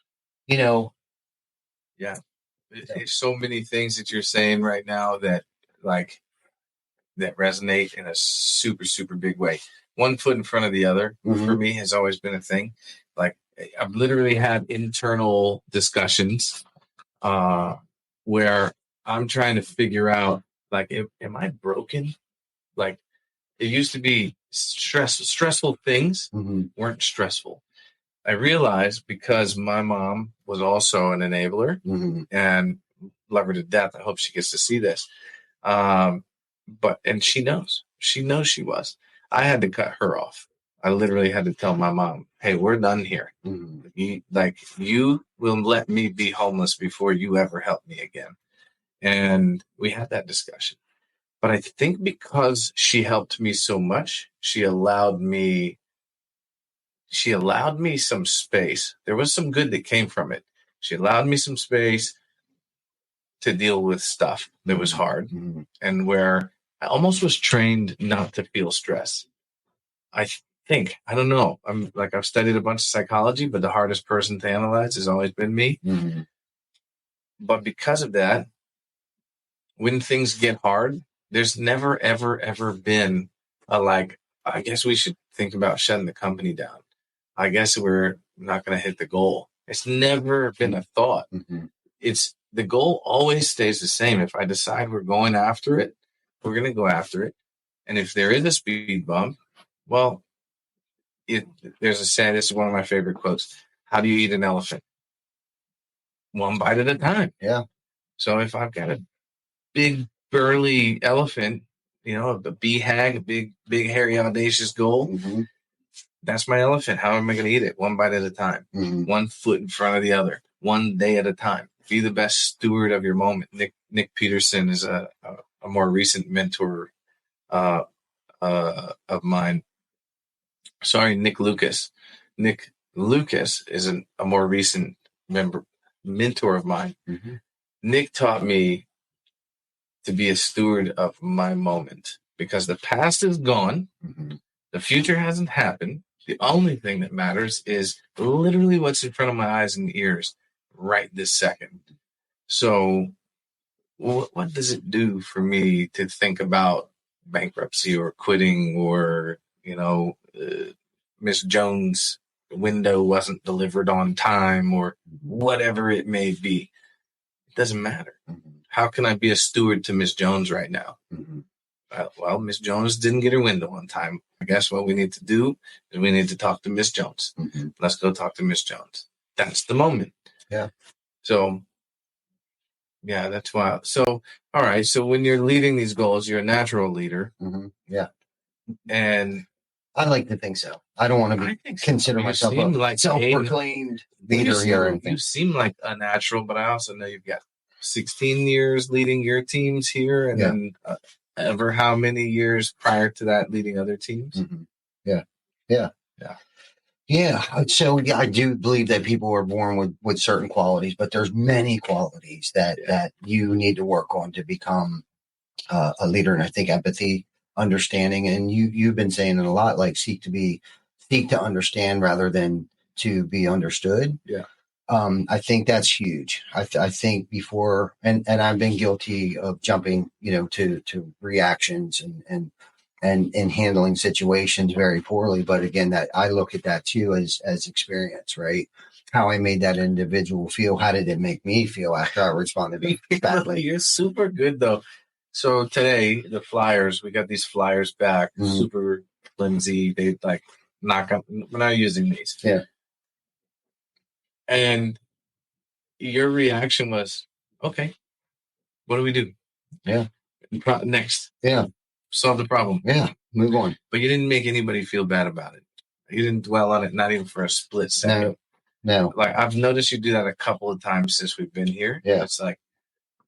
Speaker 1: Yeah.
Speaker 3: There's so many things that you're saying right now that resonate in a super, super big way. One foot in front of the other for me has always been a thing. Like, I've literally had internal discussions where I'm trying to figure out, like, am I broken? Like, it used to be stressful things weren't stressful. I realized, because my mom was also an enabler, and love her to death. I hope she gets to see this. And she knows she was. I had to cut her off. I literally had to tell my mom, hey, we're done here. You will let me be homeless before you ever help me again. And we had that discussion. But I think because she helped me so much, she allowed me some space. There was some good that came from it. She allowed me some space to deal with stuff that was hard, and where I almost was trained not to feel stress. I don't know. I've studied a bunch of psychology, but the hardest person to analyze has always been me. But because of that, when things get hard, there's never, ever, ever been I guess we should think about shutting the company down. I guess we're not going to hit the goal. It's never been a thought. It's the goal always stays the same. If I decide we're going after it, we're going to go after it. And if there is a speed bump, well, there's a saying, this is one of my favorite quotes. How do you eat an elephant? One bite at a time.
Speaker 1: Yeah.
Speaker 3: So if I've got a big burly elephant, the BHAG, big, hairy, audacious goal. That's my elephant. How am I going to eat it? One bite at a time, 1 foot in front of the other, one day at a time. Be the best steward of your moment. Nick Peterson is a more recent mentor of mine. Sorry, Nick Lucas. Nick Lucas is a more recent mentor of mine. Nick taught me to be a steward of my moment, because the past is gone.
Speaker 1: Mm-hmm.
Speaker 3: The future hasn't happened. The only thing that matters is literally what's in front of my eyes and ears right this second. So what does it do for me to think about bankruptcy or quitting, or, Miss Jones' window wasn't delivered on time, or whatever it may be? It doesn't matter.
Speaker 1: Mm-hmm.
Speaker 3: How can I be a steward to Miss Jones right now?
Speaker 1: Mm-hmm.
Speaker 3: Well, Miss Jones didn't get her window on time. I guess what we need to do is we need to talk to Miss Jones.
Speaker 1: Mm-hmm.
Speaker 3: Let's go talk to Miss Jones. That's the moment.
Speaker 1: Yeah.
Speaker 3: So, yeah, that's why. So, all right. So when you're leading these goals, you're a natural leader.
Speaker 1: Mm-hmm. Yeah.
Speaker 3: And
Speaker 1: I like to think so. I don't want to consider myself a
Speaker 3: like
Speaker 1: self-proclaimed leader here or anything.
Speaker 3: You seem like a natural, but I also know you've got 16 years leading your teams here, and then ever how many years prior to that leading other teams?
Speaker 1: Mm-hmm. Yeah. So I do believe that people are born with certain qualities, but there's many qualities that you need to work on to become a leader. And I think empathy, understanding, and you've been saying it a lot, like seek to understand rather than to be understood.
Speaker 3: Yeah.
Speaker 1: I think that's huge. I think before, and I've been guilty of jumping, to reactions and handling situations very poorly. But again, that I look at that too as experience, right? How I made that individual feel. How did it make me feel after I responded badly?
Speaker 3: You're super good though. So today, the flyers, we got these flyers back, super flimsy. They like knock up. We're not using these.
Speaker 1: Yeah.
Speaker 3: And your reaction was, okay, what do we do?
Speaker 1: Yeah.
Speaker 3: Next.
Speaker 1: Yeah.
Speaker 3: Solve the problem.
Speaker 1: Yeah. Move on.
Speaker 3: But you didn't make anybody feel bad about it. You didn't dwell on it, not even for a split second.
Speaker 1: No.
Speaker 3: Like, I've noticed you do that a couple of times since we've been here.
Speaker 1: Yeah.
Speaker 3: It's like,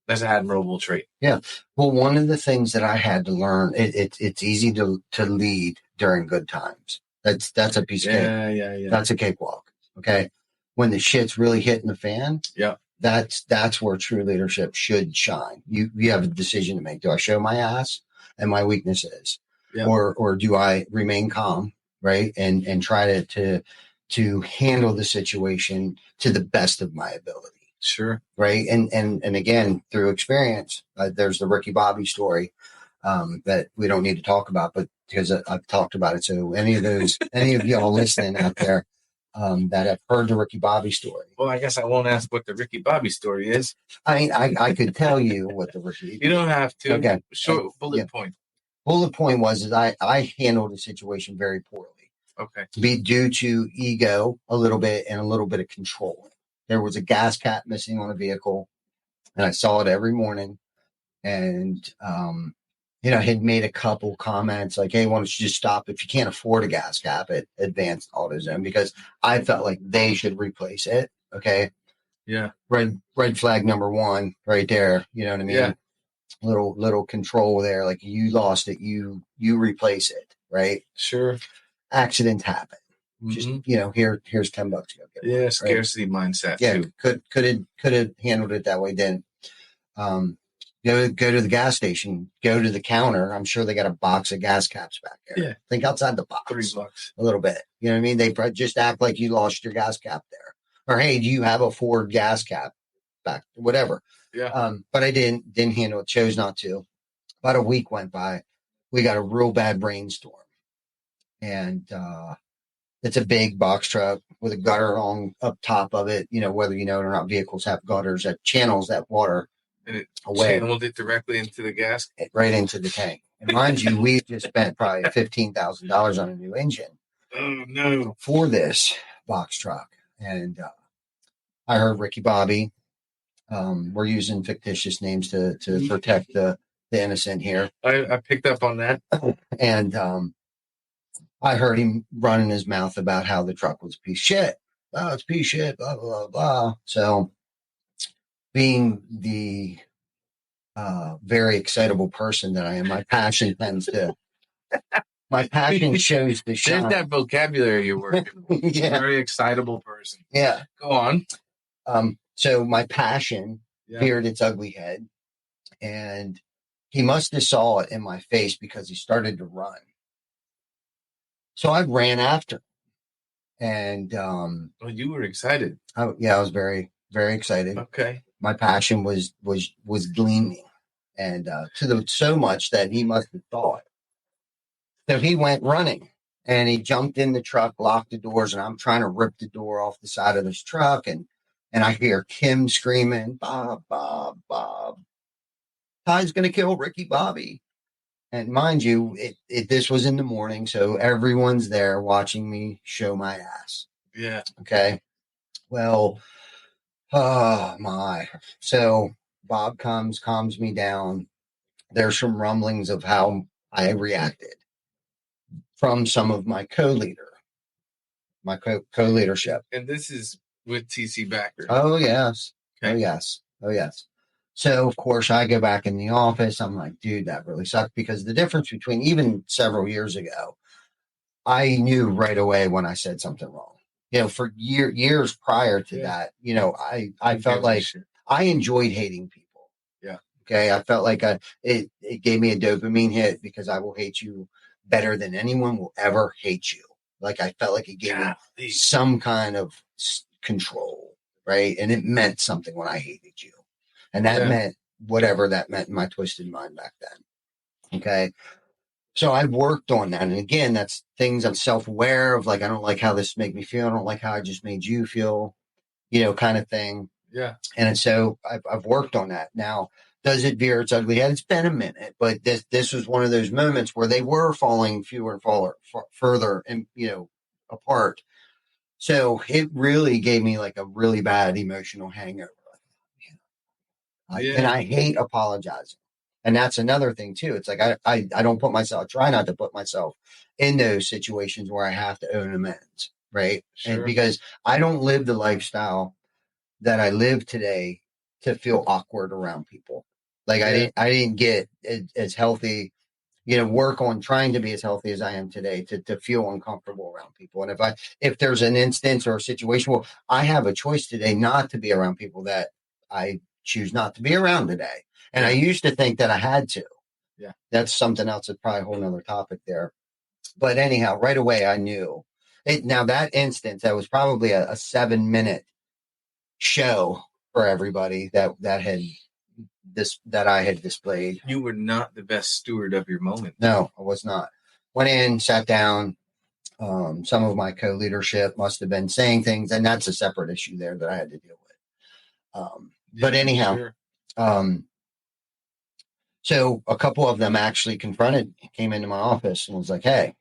Speaker 3: that's an admirable trait.
Speaker 1: Yeah. Well, one of the things that I had to learn, it's easy to lead during good times. That's a piece of cake.
Speaker 3: Yeah.
Speaker 1: That's a cakewalk. Okay. When the shit's really hitting the fan.
Speaker 3: Yeah.
Speaker 1: That's where true leadership should shine. You have a decision to make. Do I show my ass and my weaknesses?
Speaker 3: Yeah.
Speaker 1: Or do I remain calm, right? And try to handle the situation to the best of my ability.
Speaker 3: Sure.
Speaker 1: Right. And again, through experience, there's the Ricky Bobby story that we don't need to talk about, but because I've talked about it. So any of y'all listening out there that have heard the Ricky Bobby story.
Speaker 3: Well, I guess I won't ask what the Ricky Bobby story is.
Speaker 1: I could tell you what the Ricky.
Speaker 3: You don't have to.
Speaker 1: Okay.
Speaker 3: Short bullet point.
Speaker 1: Bullet point was I handled the situation very poorly.
Speaker 3: Okay.
Speaker 1: Due to ego a little bit and a little bit of control. There was a gas cap missing on a vehicle, and I saw it every morning. And, I had made a couple comments like, hey, why don't you just stop if you can't afford a gas cap at Advanced AutoZone, because I felt like they should replace it. Okay.
Speaker 3: Yeah.
Speaker 1: Red flag number one right there. You know what I mean?
Speaker 3: Yeah.
Speaker 1: Little control there. Like you lost it. You replace it. Right.
Speaker 3: Sure.
Speaker 1: Accidents happen. Just, here's $10 to go get it.
Speaker 3: Yeah. Scarcity mindset.
Speaker 1: Yeah.
Speaker 3: Too.
Speaker 1: Could have handled it that way. Then, go to the gas station, go to the counter. I'm sure they got a box of gas caps back there.
Speaker 3: Yeah.
Speaker 1: Think outside the box.
Speaker 3: $3.
Speaker 1: A little bit. You know what I mean? They just act like you lost your gas cap there. Or, hey, do you have a Ford gas cap back? Whatever.
Speaker 3: Yeah.
Speaker 1: But I didn't handle it. Chose not to. About a week went by. We got a real bad rainstorm. And, it's a big box truck with a gutter on up top of it. Whether you know it or not, vehicles have gutters that channels that water
Speaker 3: And it
Speaker 1: away.
Speaker 3: channeled it directly into the gas.
Speaker 1: Right into the tank. And mind you, we just spent probably $15,000 on a new engine.
Speaker 3: Oh no!
Speaker 1: For this box truck. And I heard Ricky Bobby. We're using fictitious names to protect the innocent here.
Speaker 3: I picked up on that.
Speaker 1: And I heard him running his mouth about how the truck was a piece of shit. Oh, it's a piece of shit, blah, blah, blah, blah. So being the very excitable person that I am, my passion shows the shine.
Speaker 3: There's that vocabulary you're working with.
Speaker 1: Yeah.
Speaker 3: Very excitable person.
Speaker 1: Yeah.
Speaker 3: Go on.
Speaker 1: So my passion reared its ugly head. And he must have saw it in my face because he started to run. So I ran after him. And
Speaker 3: Well, you were excited.
Speaker 1: I was very, very excited.
Speaker 3: Okay.
Speaker 1: My passion was gleaming, and so much that he must have thought. So he went running, and he jumped in the truck, locked the doors, and I'm trying to rip the door off the side of this truck, and I hear Kim screaming, "Bob, Bob, Bob! Ty's gonna kill Ricky Bobby!" And mind you, this was in the morning, so everyone's there watching me show my ass.
Speaker 3: Yeah.
Speaker 1: Okay. Well, oh my. So Bob calms me down. There's some rumblings of how I reacted from some of my co-leadership.
Speaker 3: And this is with TC Backer.
Speaker 1: Oh, yes.
Speaker 3: Okay.
Speaker 1: Oh, yes. Oh, yes. So, of course, I go back in the office. I'm like, dude, that really sucked, because the difference between even several years ago, I knew right away when I said something wrong. For years prior to that, I felt like I enjoyed hating people.
Speaker 3: Yeah.
Speaker 1: Okay. I felt like it gave me a dopamine hit, because I will hate you better than anyone will ever hate you. Like, I felt like it gave me some kind of control, right? And it meant something when I hated you. And that meant whatever that meant in my twisted mind back then. Okay. So I've worked on that. And again, that's things I'm self-aware of. Like, I don't like how this made me feel. I don't like how I just made you feel, kind of thing.
Speaker 3: Yeah. And
Speaker 1: so I've worked on that. Now, does it veer its ugly head? It's been a minute, but this was one of those moments where they were falling further and, apart. So it really gave me like a really bad emotional hangover. And I hate apologizing. And that's another thing too. It's like, I don't try not to put myself in those situations where I have to own amends. Right. Sure. And because I don't live the lifestyle that I live today to feel awkward around people. Like, I didn't get as healthy, work on trying to be as healthy as I am today to feel uncomfortable around people. And if there's an instance or a situation, well, I have a choice today not to be around people that I choose not to be around today. And I used to think that I had to.
Speaker 3: Yeah.
Speaker 1: That's something else. That's probably a whole nother topic there. But anyhow, right away, I knew it. Now, that instance, that was probably a 7-minute show for everybody that I had displayed.
Speaker 3: You were not the best steward of your moment.
Speaker 1: No, I was not. Went in, sat down. Some of my co-leadership must have been saying things, and that's a separate issue there that I had to deal with. But anyhow, sure. So a couple of them actually came into my office and was like, "Hey,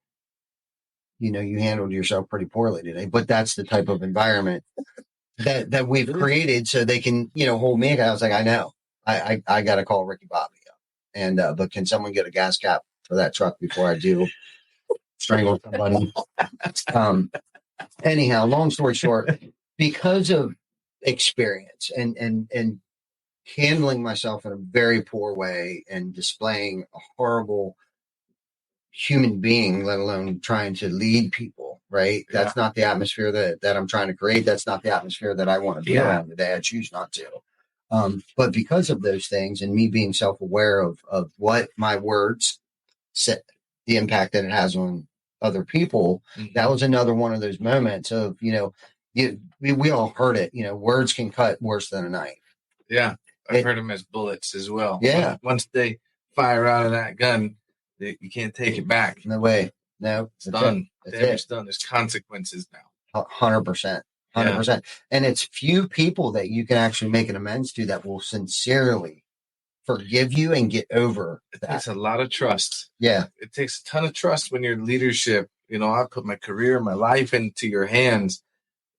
Speaker 1: you handled yourself pretty poorly today." But that's the type of environment that we've created so they can, hold me. I was like, I know. I got to call Ricky Bobby up. And, but can someone get a gas cap for that truck before I do strangle somebody? Anyhow, long story short, because of experience and handling myself in a very poor way and displaying a horrible human being, let alone trying to lead people, right? Yeah. That's not the atmosphere that I'm trying to create. That's not the atmosphere that I want to be around today. I choose not to. But because of those things and me being self-aware of what my words said, the impact that it has on other people, that was another one of those moments of, we all heard it, words can cut worse than a knife. Yeah.
Speaker 3: I've heard them as bullets as well.
Speaker 1: Yeah.
Speaker 3: Once they fire out of that gun, you can't take it back.
Speaker 1: No way. No.
Speaker 3: It's done. It's done. There's consequences now.
Speaker 1: 100%. 100%. Yeah. And it's few people that you can actually make an amends to that will sincerely forgive you and get over that.
Speaker 3: It takes a lot of trust.
Speaker 1: Yeah.
Speaker 3: It takes a ton of trust when your leadership, I put my career, my life into your hands.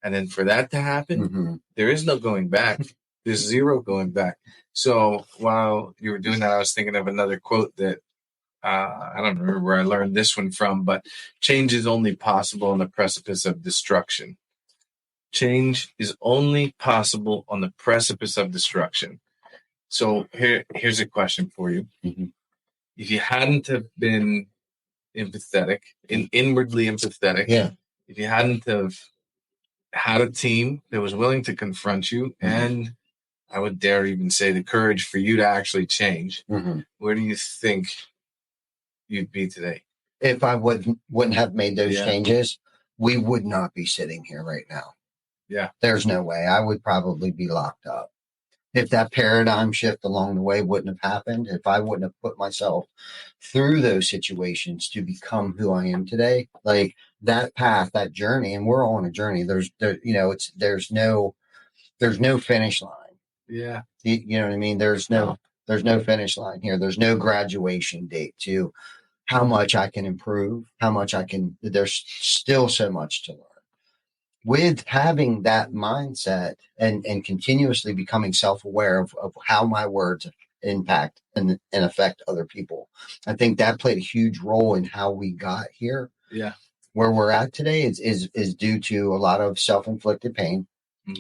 Speaker 3: And then for that to happen, there is no going back. There's zero going back. So while you were doing that, I was thinking of another quote that I don't remember where I learned this one from, but change is only possible on the precipice of destruction. Change is only possible on the precipice of destruction. So here's a question for you. If you hadn't have been empathetic, inwardly empathetic, if you hadn't have had a team that was willing to confront you and I would dare even say the courage for you to actually change, where do you think you'd be today?
Speaker 1: If I wouldn't have made those changes, we would not be sitting here right now.
Speaker 3: Yeah.
Speaker 1: There's no way. I would probably be locked up. If that paradigm shift along the way wouldn't have happened, if I wouldn't have put myself through those situations to become who I am today, like that path, that journey, and we're all on a journey. There's no finish line.
Speaker 3: Yeah.
Speaker 1: You know what I mean? There's no finish line here. There's no graduation date to how much I can improve, there's still so much to learn. With having that mindset and continuously becoming self-aware of how my words impact and affect other people, I think that played a huge role in how we got here.
Speaker 3: Yeah.
Speaker 1: Where we're at today is due to a lot of self-inflicted pain,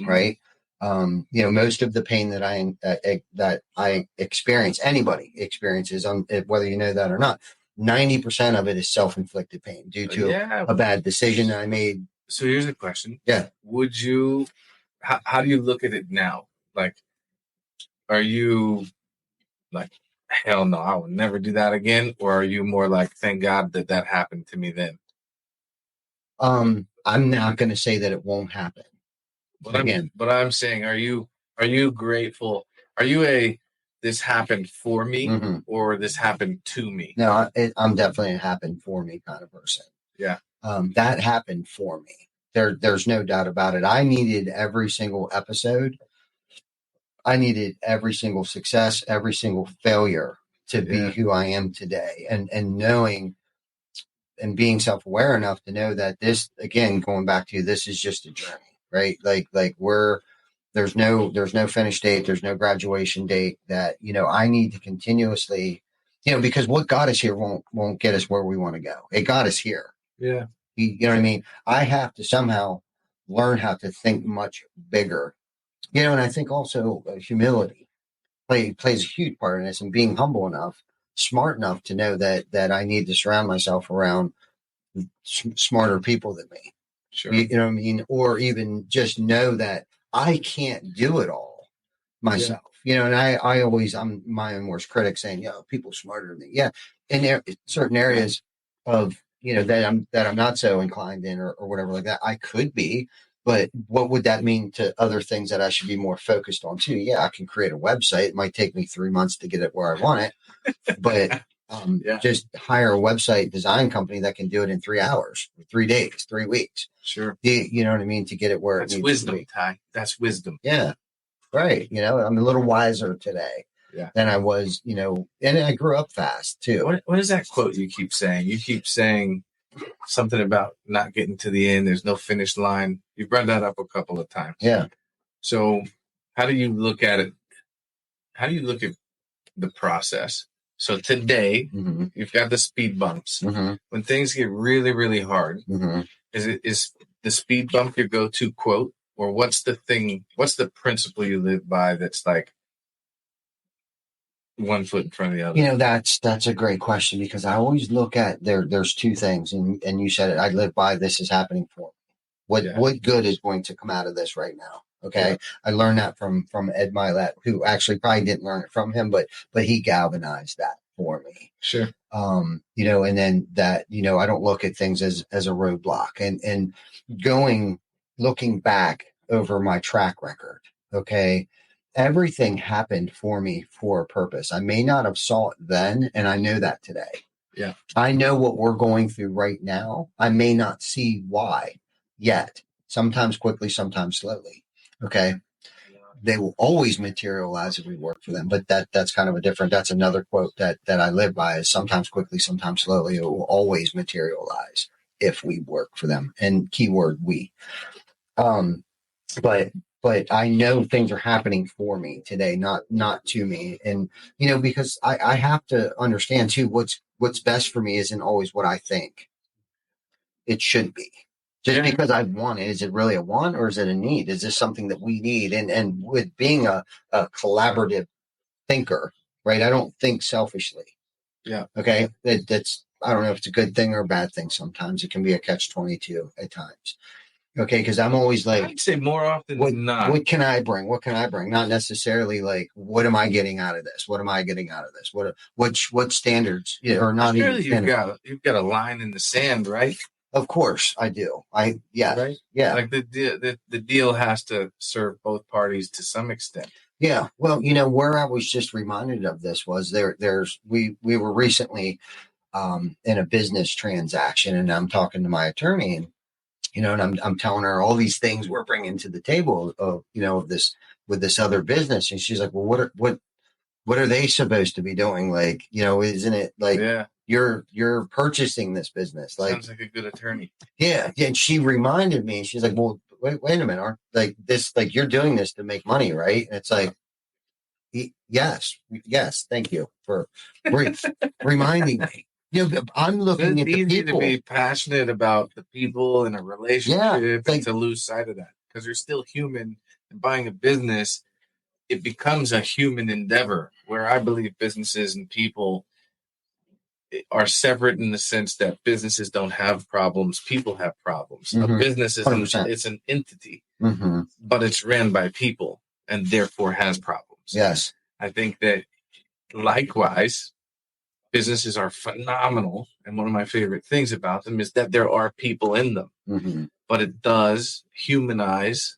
Speaker 1: right? Most of the pain that I experience, anybody experiences, whether you know that or not, 90% of it is self-inflicted pain due to a bad decision that I made.
Speaker 3: So here's a question.
Speaker 1: Yeah.
Speaker 3: Would you, how do you look at it now? Like, are you like, hell no, I will never do that again? Or are you more like, thank God that happened to me then?
Speaker 1: I'm not going to say that it won't happen.
Speaker 3: But I'm saying, are you grateful? Are you this happened for me or this happened to me?
Speaker 1: No, I'm definitely a happened for me kind of person.
Speaker 3: Yeah.
Speaker 1: That happened for me. There's no doubt about it. I needed every single episode. I needed every single success, every single failure to be who I am today. And knowing and being self-aware enough to know that this, again, going back to this is just a journey, right? Like there's no finish date. There's no graduation date that, I need to continuously, because what got us here won't get us where we want to go. It got us here.
Speaker 3: Yeah.
Speaker 1: You know what I mean? I have to somehow learn how to think much bigger, and I think also humility plays a huge part in this, and being humble enough, smart enough to know that I need to surround myself around smarter people than me.
Speaker 3: Sure.
Speaker 1: You know what I mean? Or even just know that I can't do it all myself. And I'm my own worst critic saying, people smarter than me. Yeah. And there certain areas of, that I'm not so inclined in or whatever like that. I could be, but what would that mean to other things that I should be more focused on too? Yeah, I can create a website. It might take me 3 months to get it where I want it, but just hire a website design company that can do it in 3 hours, 3 days, 3 weeks.
Speaker 3: Sure.
Speaker 1: You know what I mean? To get it where
Speaker 3: that's
Speaker 1: it needs
Speaker 3: wisdom,
Speaker 1: to be.
Speaker 3: Ty. That's wisdom.
Speaker 1: Yeah. Right. I'm a little wiser today than I was, and I grew up fast too.
Speaker 3: What is that quote you keep saying? You keep saying something about not getting to the end. There's no finish line. You brought that up a couple of times.
Speaker 1: Yeah.
Speaker 3: So how do you look at it? How do you look at the process? So today you've got the speed bumps. When things get really, really hard, is the speed bump your go-to quote? Or what's the principle you live by that's like one foot in front of the other?
Speaker 1: That's a great question, because I always look at there's two things, and you said it, I live by this is happening for me. What good is going to come out of this right now? Okay. Yeah. I learned that from Ed Milet, who actually probably didn't learn it from him, but he galvanized that for me.
Speaker 3: Sure.
Speaker 1: And then that, I don't look at things as a roadblock, and looking back over my track record. Okay. Everything happened for me for a purpose. I may not have saw it then, and I know that today.
Speaker 3: Yeah.
Speaker 1: I know what we're going through right now. I may not see why yet. Sometimes quickly, sometimes slowly. Okay. They will always materialize if we work for them. But that's kind of that's another quote that I live by, is sometimes quickly, sometimes slowly. It will always materialize if we work for them. And keyword we. But I know things are happening for me today, not to me. And, because I have to understand too, what's best for me isn't always what I think it should be. Just because I want it, is it really a want, or is it a need? Is this something that we need? And with being a collaborative thinker, right? I don't think selfishly.
Speaker 3: Yeah.
Speaker 1: Okay. That's, I don't know if it's a good thing or a bad thing. Sometimes it can be a catch-22 at times. Okay. Cause I'm always like,
Speaker 3: I'd say more often than not.
Speaker 1: what can I bring? What can I bring? Not necessarily like, what am I getting out of this? What am I getting out of this? What standards or not
Speaker 3: Surely
Speaker 1: even standards?
Speaker 3: you've got a line in the sand, right?
Speaker 1: Of course I do. Yeah.
Speaker 3: Right?
Speaker 1: Yeah.
Speaker 3: Like the deal has to serve both parties to some extent.
Speaker 1: Yeah. Well, where I was just reminded of this was we were recently in a business transaction, and I'm talking to my attorney, and I'm telling her all these things we're bringing to the table of this with this other business. And she's like, well, what are they supposed to be doing? Like, isn't it like you're purchasing this business? Like,
Speaker 3: sounds like a good attorney.
Speaker 1: Yeah. And she reminded me, she's like, well, wait a minute. Aren't like this, like you're doing this to make money, right? And it's like, yes. Thank you for reminding me. I'm looking at the
Speaker 3: easy
Speaker 1: people.
Speaker 3: to be passionate about the people in a relationship and to lose sight of that because you're still human. And buying a business, it becomes a human endeavor where I believe businesses and people are separate in the sense that businesses don't have problems, people have problems.
Speaker 1: Mm-hmm.
Speaker 3: A business is it's an entity,
Speaker 1: mm-hmm.
Speaker 3: but it's ran by people and therefore has problems.
Speaker 1: Yes.
Speaker 3: I think that likewise, businesses are phenomenal. And one of my favorite things about them is that there are people in them,
Speaker 1: mm-hmm.
Speaker 3: but it does humanize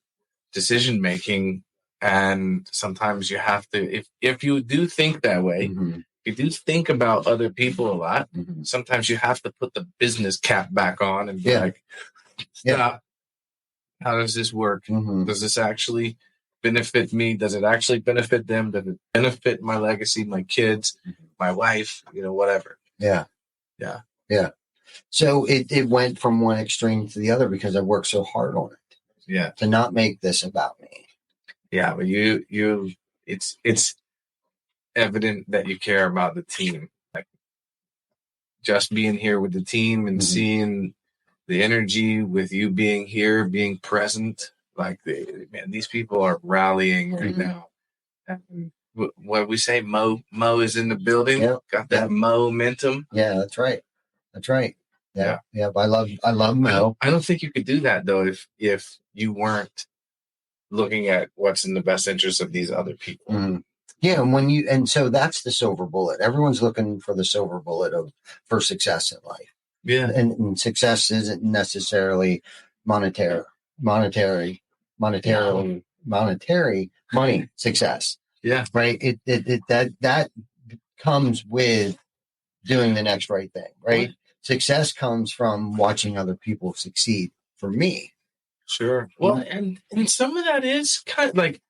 Speaker 3: decision-making. And sometimes you have to, if you do think that way,
Speaker 1: mm-hmm.
Speaker 3: if you do think about other people a lot,
Speaker 1: mm-hmm.
Speaker 3: sometimes you have to put the business cap back on and be like, stop. How does this work?
Speaker 1: Mm-hmm.
Speaker 3: Does this actually benefit me? Does it actually benefit them? Does it benefit my legacy, my kids, my wife, whatever?
Speaker 1: Yeah. So it went from one extreme to the other because I worked so hard on it.
Speaker 3: Yeah.
Speaker 1: To not make this about me.
Speaker 3: Yeah, but it's evident that you care about the team. Like just being here with the team and mm-hmm. seeing the energy with you being here, being present. Like these people are rallying right mm-hmm. now. And what we say, Mo is in the building.
Speaker 1: Yep.
Speaker 3: Got that momentum.
Speaker 1: Yeah, that's right. Yeah. I love Mo.
Speaker 3: I don't think you could do that though if you weren't looking at what's in the best interest of these other people.
Speaker 1: Mm-hmm. Yeah, and so that's the silver bullet. Everyone's looking for the silver bullet for success in life.
Speaker 3: Yeah,
Speaker 1: and success isn't necessarily monetary money success.
Speaker 3: Yeah,
Speaker 1: right. That comes with doing the next right thing. Right. Success comes from watching other people succeed. For me.
Speaker 3: Sure. Well, and some of that is kind of like,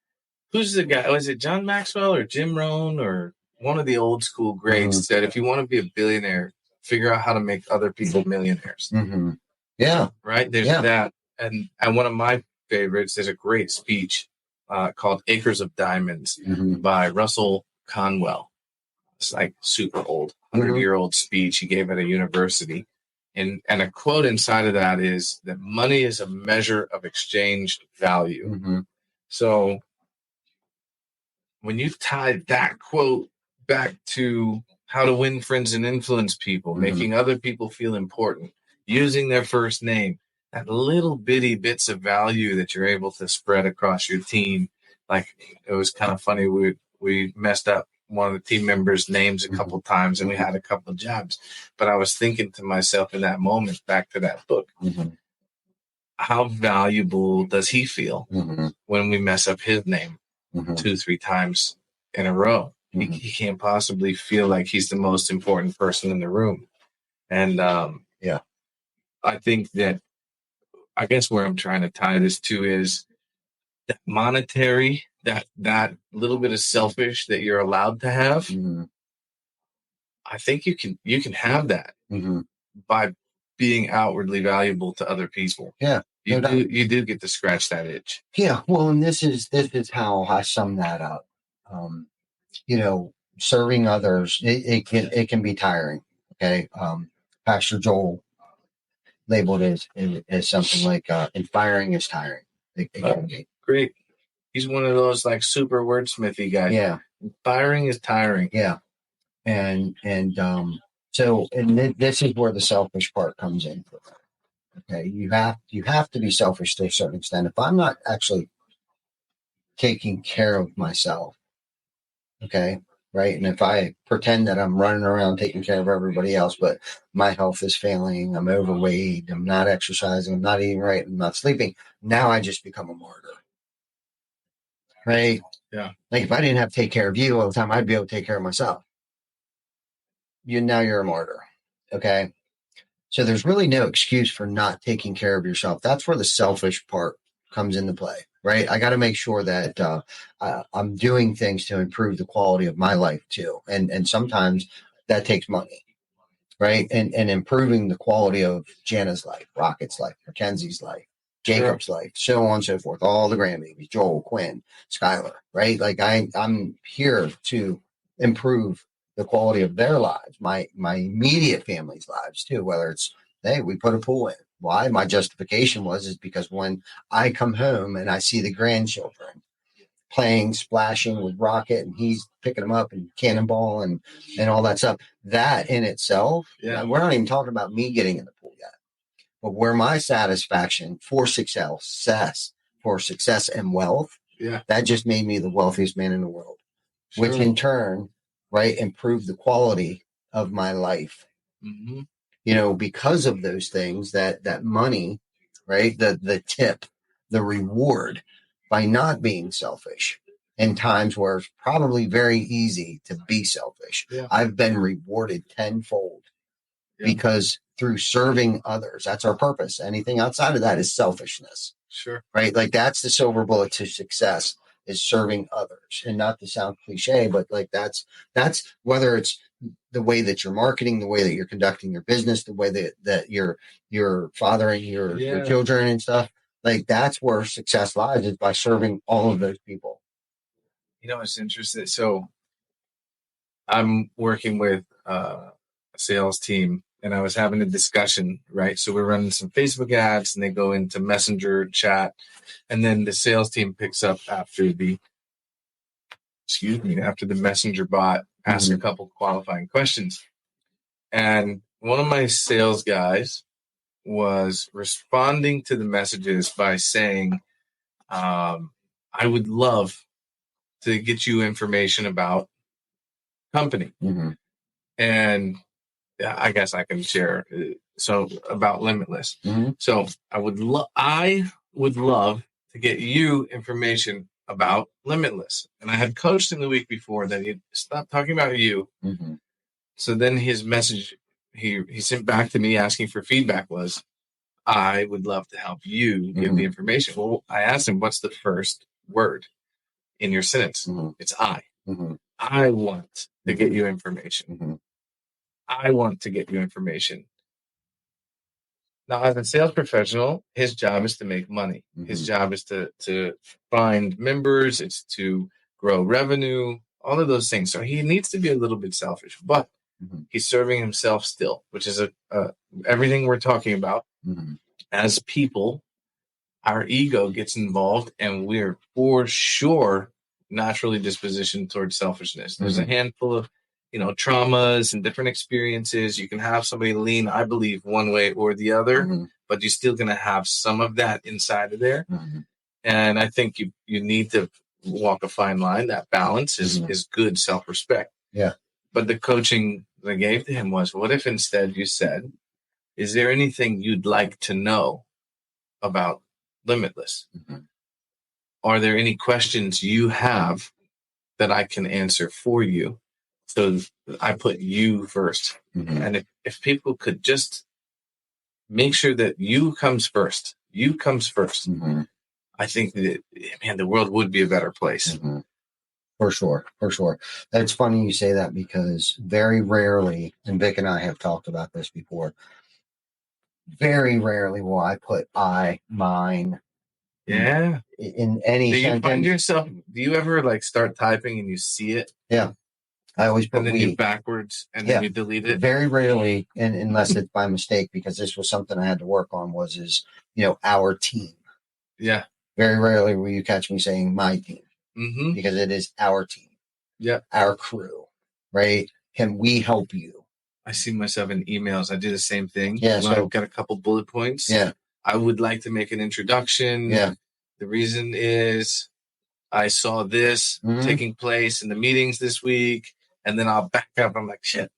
Speaker 3: who's the guy? Was it John Maxwell or Jim Rohn or one of the old school greats mm-hmm. said, if you want to be a billionaire, figure out how to make other people millionaires.
Speaker 1: Mm-hmm. Yeah.
Speaker 3: Right? There's that. And one of my favorites, there's a great speech called Acres of Diamonds mm-hmm. by Russell Conwell. It's like super old, 100-year-old speech he gave at a university. And a quote inside of that is that money is a measure of exchanged value.
Speaker 1: Mm-hmm.
Speaker 3: So when you tie that quote back to how to win friends and influence people, mm-hmm. making other people feel important, using their first name, that little bitty bits of value that you're able to spread across your team. Like it was kind of funny. We messed up one of the team members' names a couple of times and we had a couple of jobs. But I was thinking to myself in that moment, back to that book,
Speaker 1: mm-hmm.
Speaker 3: how valuable does he feel
Speaker 1: mm-hmm.
Speaker 3: when we mess up his name
Speaker 1: mm-hmm.
Speaker 3: 2-3 times in a row? Mm-hmm. He can't possibly feel like he's the most important person in the room. And I think that, I guess where I'm trying to tie this to is that monetary, that little bit of selfish that you're allowed to have.
Speaker 1: Mm-hmm.
Speaker 3: I think you can have that
Speaker 1: mm-hmm.
Speaker 3: by being outwardly valuable to other people.
Speaker 1: Yeah.
Speaker 3: You do get to scratch that itch.
Speaker 1: Yeah. Well, and this is how I sum that up. Serving others, it can be tiring. Okay. Pastor Joel labeled it as something like inspiring is tiring. It can be.
Speaker 3: Great. He's one of those like super wordsmithy guys.
Speaker 1: Yeah.
Speaker 3: Inspiring is tiring.
Speaker 1: Yeah. And this is where the selfish part comes in. Okay. You have to be selfish to a certain extent. If I'm not actually taking care of myself, okay, right? And if I pretend that I'm running around taking care of everybody else, but my health is failing, I'm overweight, I'm not exercising, I'm not eating right, I'm not sleeping, now I just become a martyr, right?
Speaker 3: Yeah.
Speaker 1: Like if I didn't have to take care of you all the time, I'd be able to take care of myself. Now you're a martyr, okay? So there's really no excuse for not taking care of yourself. That's where the selfish part comes into play, right? I got to make sure that I'm doing things to improve the quality of my life too. And sometimes that takes money, right? And improving the quality of Jana's life, Rocket's life, Mackenzie's life, Jacob's life, so on and so forth, all the grandbabies, Joel, Quinn, Skylar, right? Like I'm here to improve the quality of their lives, my immediate family's lives too, whether it's, hey, we put a pool in. Why? My justification is because when I come home and I see the grandchildren playing, splashing with Rocket, and he's picking them up and cannonball and all that stuff, that in itself, we're not even talking about me getting in the pool yet, but where my satisfaction for success and wealth, that just made me the wealthiest man in the world, which in turn, right, improved the quality of my life.
Speaker 3: Mm-hmm.
Speaker 1: You know, because of those things, that money, right, the tip, the reward, by not being selfish in times where it's probably very easy to be selfish. I've been rewarded tenfold because through serving others, that's our purpose. Anything outside of that is selfishness.
Speaker 3: Sure.
Speaker 1: Right? Like that's the silver bullet to success, is serving others. And not to sound cliche, but like that's whether it's the way that you're marketing, the way that you're conducting your business, the way that you're fathering your children and stuff. Like that's where success lies, is by serving all of those people.
Speaker 3: You know, it's interesting. So I'm working with a sales team, and I was having a discussion, right? So we're running some Facebook ads, and they go into Messenger chat, and then the sales team picks up after the Messenger bot asks a couple qualifying questions. And one of my sales guys was responding to the messages by saying, I would love to get you information about company. And I guess I can share. So about Limitless. So I would love to get you information about Limitless. And I had coached him the week before that he'd stop talking about you. So then his message he sent back to me asking for feedback was, I would love to help you give the information. Well, I asked him, what's the first word in your sentence? It's I. I want to get you information. I want to get you information. Now, as a sales professional, his job is to make money. His job is to find members. It's to grow revenue, all of those things. So he needs to be a little bit selfish, but he's serving himself still, which is everything we're talking about. As people, our ego gets involved, and we're for sure naturally dispositioned towards selfishness. There's a handful of traumas and different experiences. You can have somebody lean, I believe, one way or the other, but you're still going to have some of that inside of there. And I think you need to walk a fine line. That balance is good self-respect.
Speaker 1: Yeah.
Speaker 3: But the coaching I gave to him was, what if instead you said, is there anything you'd like to know about Limitless? Are there any questions you have that I can answer for you? So I put you first. And if people could just make sure that you comes first, I think that, man, the world would be a better place.
Speaker 1: For sure. It's funny you say that, because very rarely, and Vic and I have talked about this before, very rarely will I put I, mine.
Speaker 3: Yeah.
Speaker 1: In any
Speaker 3: sentence.
Speaker 1: You find
Speaker 3: yourself, do you ever start typing and you see it?
Speaker 1: Yeah. I always put
Speaker 3: and then
Speaker 1: we.
Speaker 3: you backwards and then you delete it?
Speaker 1: Very rarely, and unless it's by mistake, because this was something I had to work on, our team.
Speaker 3: Yeah.
Speaker 1: Very rarely will you catch me saying my team, because it is our team.
Speaker 3: Yeah.
Speaker 1: Our crew, right? Can we help you?
Speaker 3: I see myself in emails. I do the same thing.
Speaker 1: Yeah,
Speaker 3: When
Speaker 1: so-
Speaker 3: I've got a couple bullet points.
Speaker 1: Yeah.
Speaker 3: I would like to make an introduction.
Speaker 1: Yeah.
Speaker 3: The reason is I saw this
Speaker 1: Mhm.
Speaker 3: taking place in the meetings this week, and then I'll back up. I'm like, shit.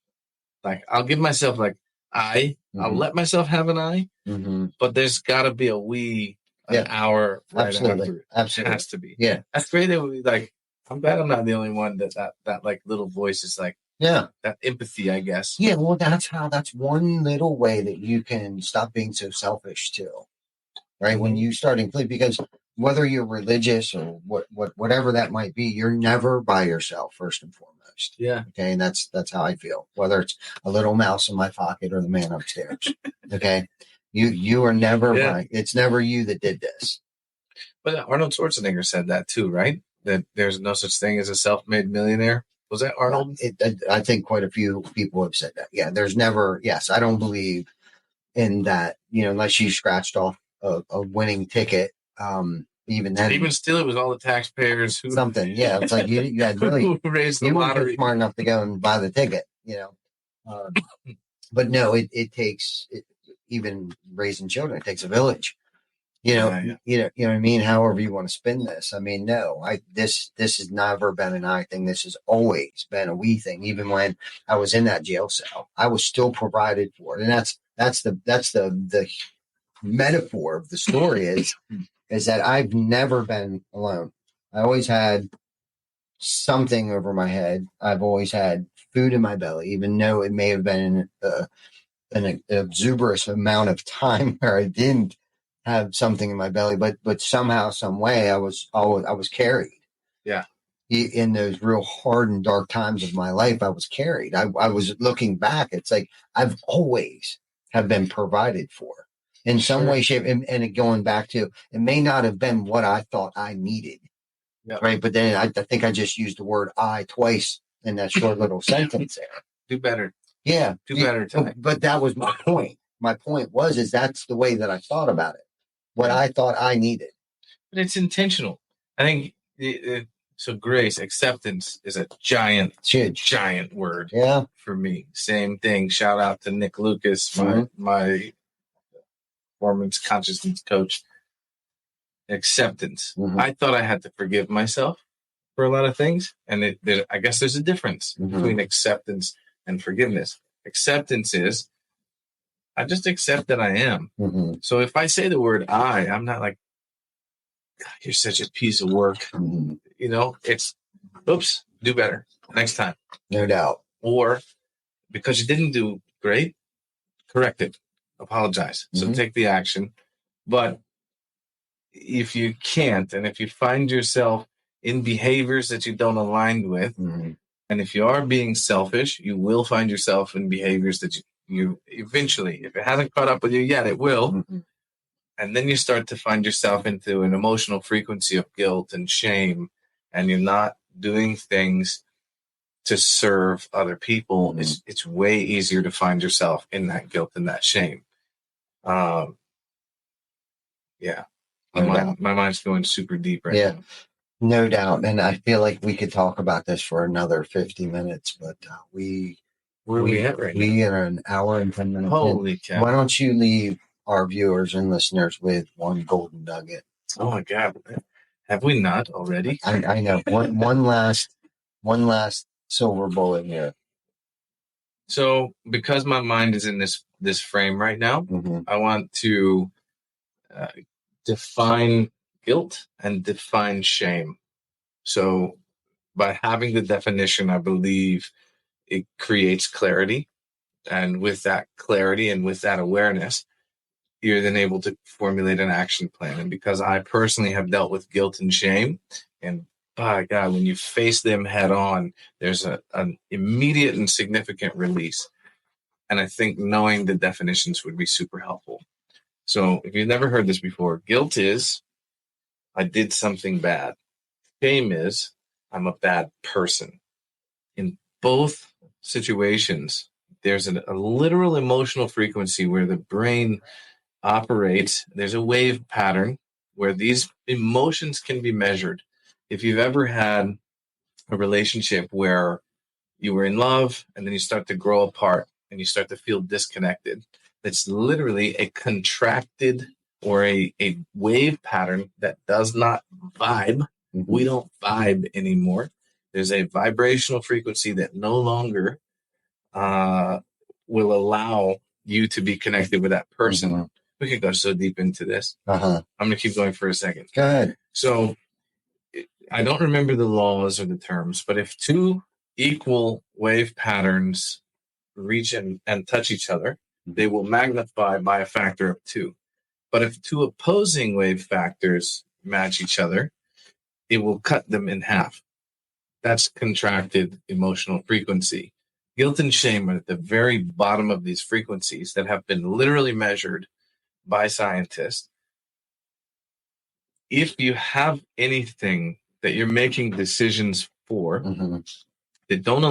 Speaker 3: Like, I'll give myself like I'll
Speaker 1: Mhm.
Speaker 3: let myself have an I,
Speaker 1: Mm-hmm.
Speaker 3: but there's got to be a we an
Speaker 1: Yeah.
Speaker 3: hour right
Speaker 1: Absolutely.
Speaker 3: after it.
Speaker 1: Absolutely.
Speaker 3: It has to be.
Speaker 1: Yeah.
Speaker 3: That's great. That we like. I'm glad I'm not the only one that like little voice is like
Speaker 1: Yeah.
Speaker 3: that empathy, I guess.
Speaker 1: Yeah. Well, that's one little way that you can stop being so selfish too. Right. When you start including, because whether you're religious or whatever that might be, you're never by yourself, first and foremost.
Speaker 3: Yeah.
Speaker 1: Okay. And that's how I feel, whether it's a little mouse in my pocket or the man upstairs. Okay. You are never by, it's never you that did this.
Speaker 3: But Arnold Schwarzenegger said that too, right? That there's no such thing as a self-made millionaire. Was that Arnold?
Speaker 1: I think quite a few people have said that. Yeah. There's never, yes, I don't believe in that, unless you scratched off a winning ticket. Even then,
Speaker 3: even still, it was all the taxpayers who
Speaker 1: something. Yeah. It's like you had really,
Speaker 3: who raised the
Speaker 1: you weren't
Speaker 3: lottery.
Speaker 1: smart enough to go and buy the ticket, but no, it takes, even raising children, it takes a village. You know what I mean? However you want to spin this. I mean, no, this has never been an I thing. This has always been a we thing. Even when I was in that jail cell, I was still provided for. And that's the metaphor of the story is that I've never been alone. I always had something over my head. I've always had food in my belly, even though it may have been an exuberant amount of time where I didn't have something in my belly, but somehow, some way, I was carried.
Speaker 3: Yeah.
Speaker 1: In those real hard and dark times of my life, I was carried. I was looking back. It's like I've always have been provided for in some way, shape, and it going back to, it may not have been what I thought I needed, right? But then I think I just used the word "I" twice in that short little sentence there.
Speaker 3: Do better.
Speaker 1: Yeah,
Speaker 3: do better.
Speaker 1: But that was my point. My point is that's the way that I thought about it. What I thought I needed.
Speaker 3: But it's intentional. I think so. Grace, acceptance is a giant word.
Speaker 1: Yeah.
Speaker 3: For me, same thing. Shout out to Nick Lucas, my performance consciousness coach. Acceptance.
Speaker 1: Mm-hmm.
Speaker 3: I thought I had to forgive myself for a lot of things, and I guess there's a difference between acceptance and forgiveness. Acceptance is, I just accept that I am.
Speaker 1: Mm-hmm.
Speaker 3: So if I say the word I'm not like, you're such a piece of work.
Speaker 1: Mm-hmm.
Speaker 3: It's, oops, do better next time.
Speaker 1: No doubt.
Speaker 3: Or because you didn't do great, correct it, apologize. So take the action. But if you can't, and if you find yourself in behaviors that you don't align with, and if you are being selfish, you will find yourself in behaviors that you eventually, if it hasn't caught up with you yet, it will. And then you start to find yourself into an emotional frequency of guilt and shame, and you're not doing things to serve other people. It's way easier to find yourself in that guilt and that shame. My mind's going super deep right now.
Speaker 1: No doubt. And I feel like we could talk about this for another 50 minutes, but
Speaker 3: where are we at right now?
Speaker 1: We are an hour and 10 minutes.
Speaker 3: Holy cow.
Speaker 1: Why don't you leave our viewers and listeners with one golden nugget?
Speaker 3: Oh my God. Have we not already?
Speaker 1: I know. One last silver bullet here.
Speaker 3: So because my mind is in this frame right now, I want to define guilt and define shame. So by having the definition, I believe it creates clarity. And with that clarity and with that awareness, you're then able to formulate an action plan. And because I personally have dealt with guilt and shame, and by God, when you face them head on, there's an immediate and significant release. And I think knowing the definitions would be super helpful. So if you've never heard this before, guilt is, I did something bad. Shame is, I'm a bad person. In both situations, there's a literal emotional frequency where the brain operates. There's a wave pattern where these emotions can be measured. If you've ever had a relationship where you were in love and then you start to grow apart and you start to feel disconnected. It's literally a contracted or a wave pattern that does not vibe. We don't vibe anymore. There's a vibrational frequency that no longer will allow you to be connected with that person. We could go so deep into this. I'm going to keep going for a second.
Speaker 1: Go ahead.
Speaker 3: So I don't remember the laws or the terms, but if two equal wave patterns reach and touch each other, they will magnify by a factor of 2. But if two opposing wave factors match each other, it will cut them in half. That's contracted emotional frequency. Guilt and shame are at the very bottom of these frequencies that have been literally measured by scientists. If you have anything that you're making decisions for that don't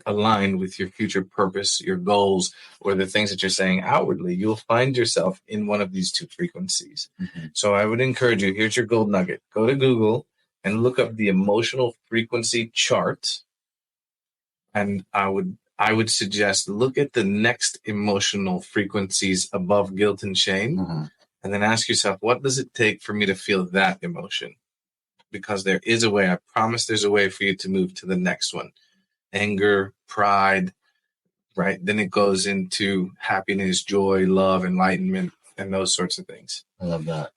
Speaker 3: align with your future purpose, your goals, or the things that you're saying outwardly, you'll find yourself in one of these two frequencies. So I would encourage you, here's your gold nugget. Go to Google and look up the emotional frequency chart. And I would suggest look at the next emotional frequencies above guilt and shame, and then ask yourself, what does it take for me to feel that emotion? Because there is a way. I promise there's a way for you to move to the next one. Anger, pride, right? Then it goes into happiness, joy, love, enlightenment, and those sorts of things.
Speaker 1: I love that.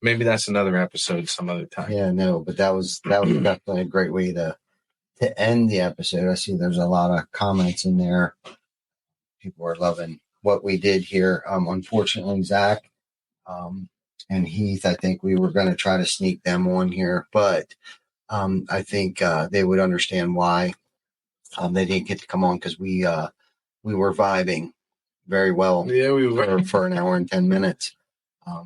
Speaker 3: Maybe that's another episode some other time.
Speaker 1: Yeah, no, but that was definitely a great way to end the episode. I see there's a lot of comments in there. People are loving what we did here. Unfortunately, Zach and Heath, I think we were going to try to sneak them on here, but I think they would understand why they didn't get to come on, because we were vibing very well.
Speaker 3: Yeah, we were
Speaker 1: for an hour and 10 minutes.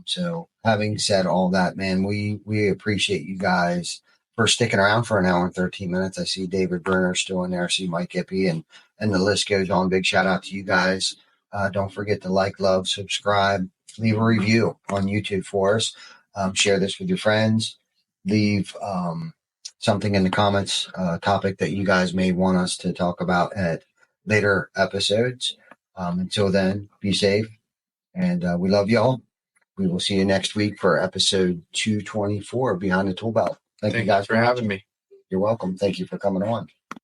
Speaker 1: So having said all that, man, we appreciate you guys for sticking around for an hour and 13 minutes. I see David Brenner still in there. I see Mike Ippy, and the list goes on. Big shout out to you guys. Don't forget to like, love, subscribe, leave a review on YouTube for us. Share this with your friends. Leave something in the comments, topic that you guys may want us to talk about at later episodes. Until then, be safe, and we love y'all. We will see you next week for episode 224, Behind the Tool Belt. Thank you guys
Speaker 3: for having me.
Speaker 1: You're welcome. Thank you for coming on.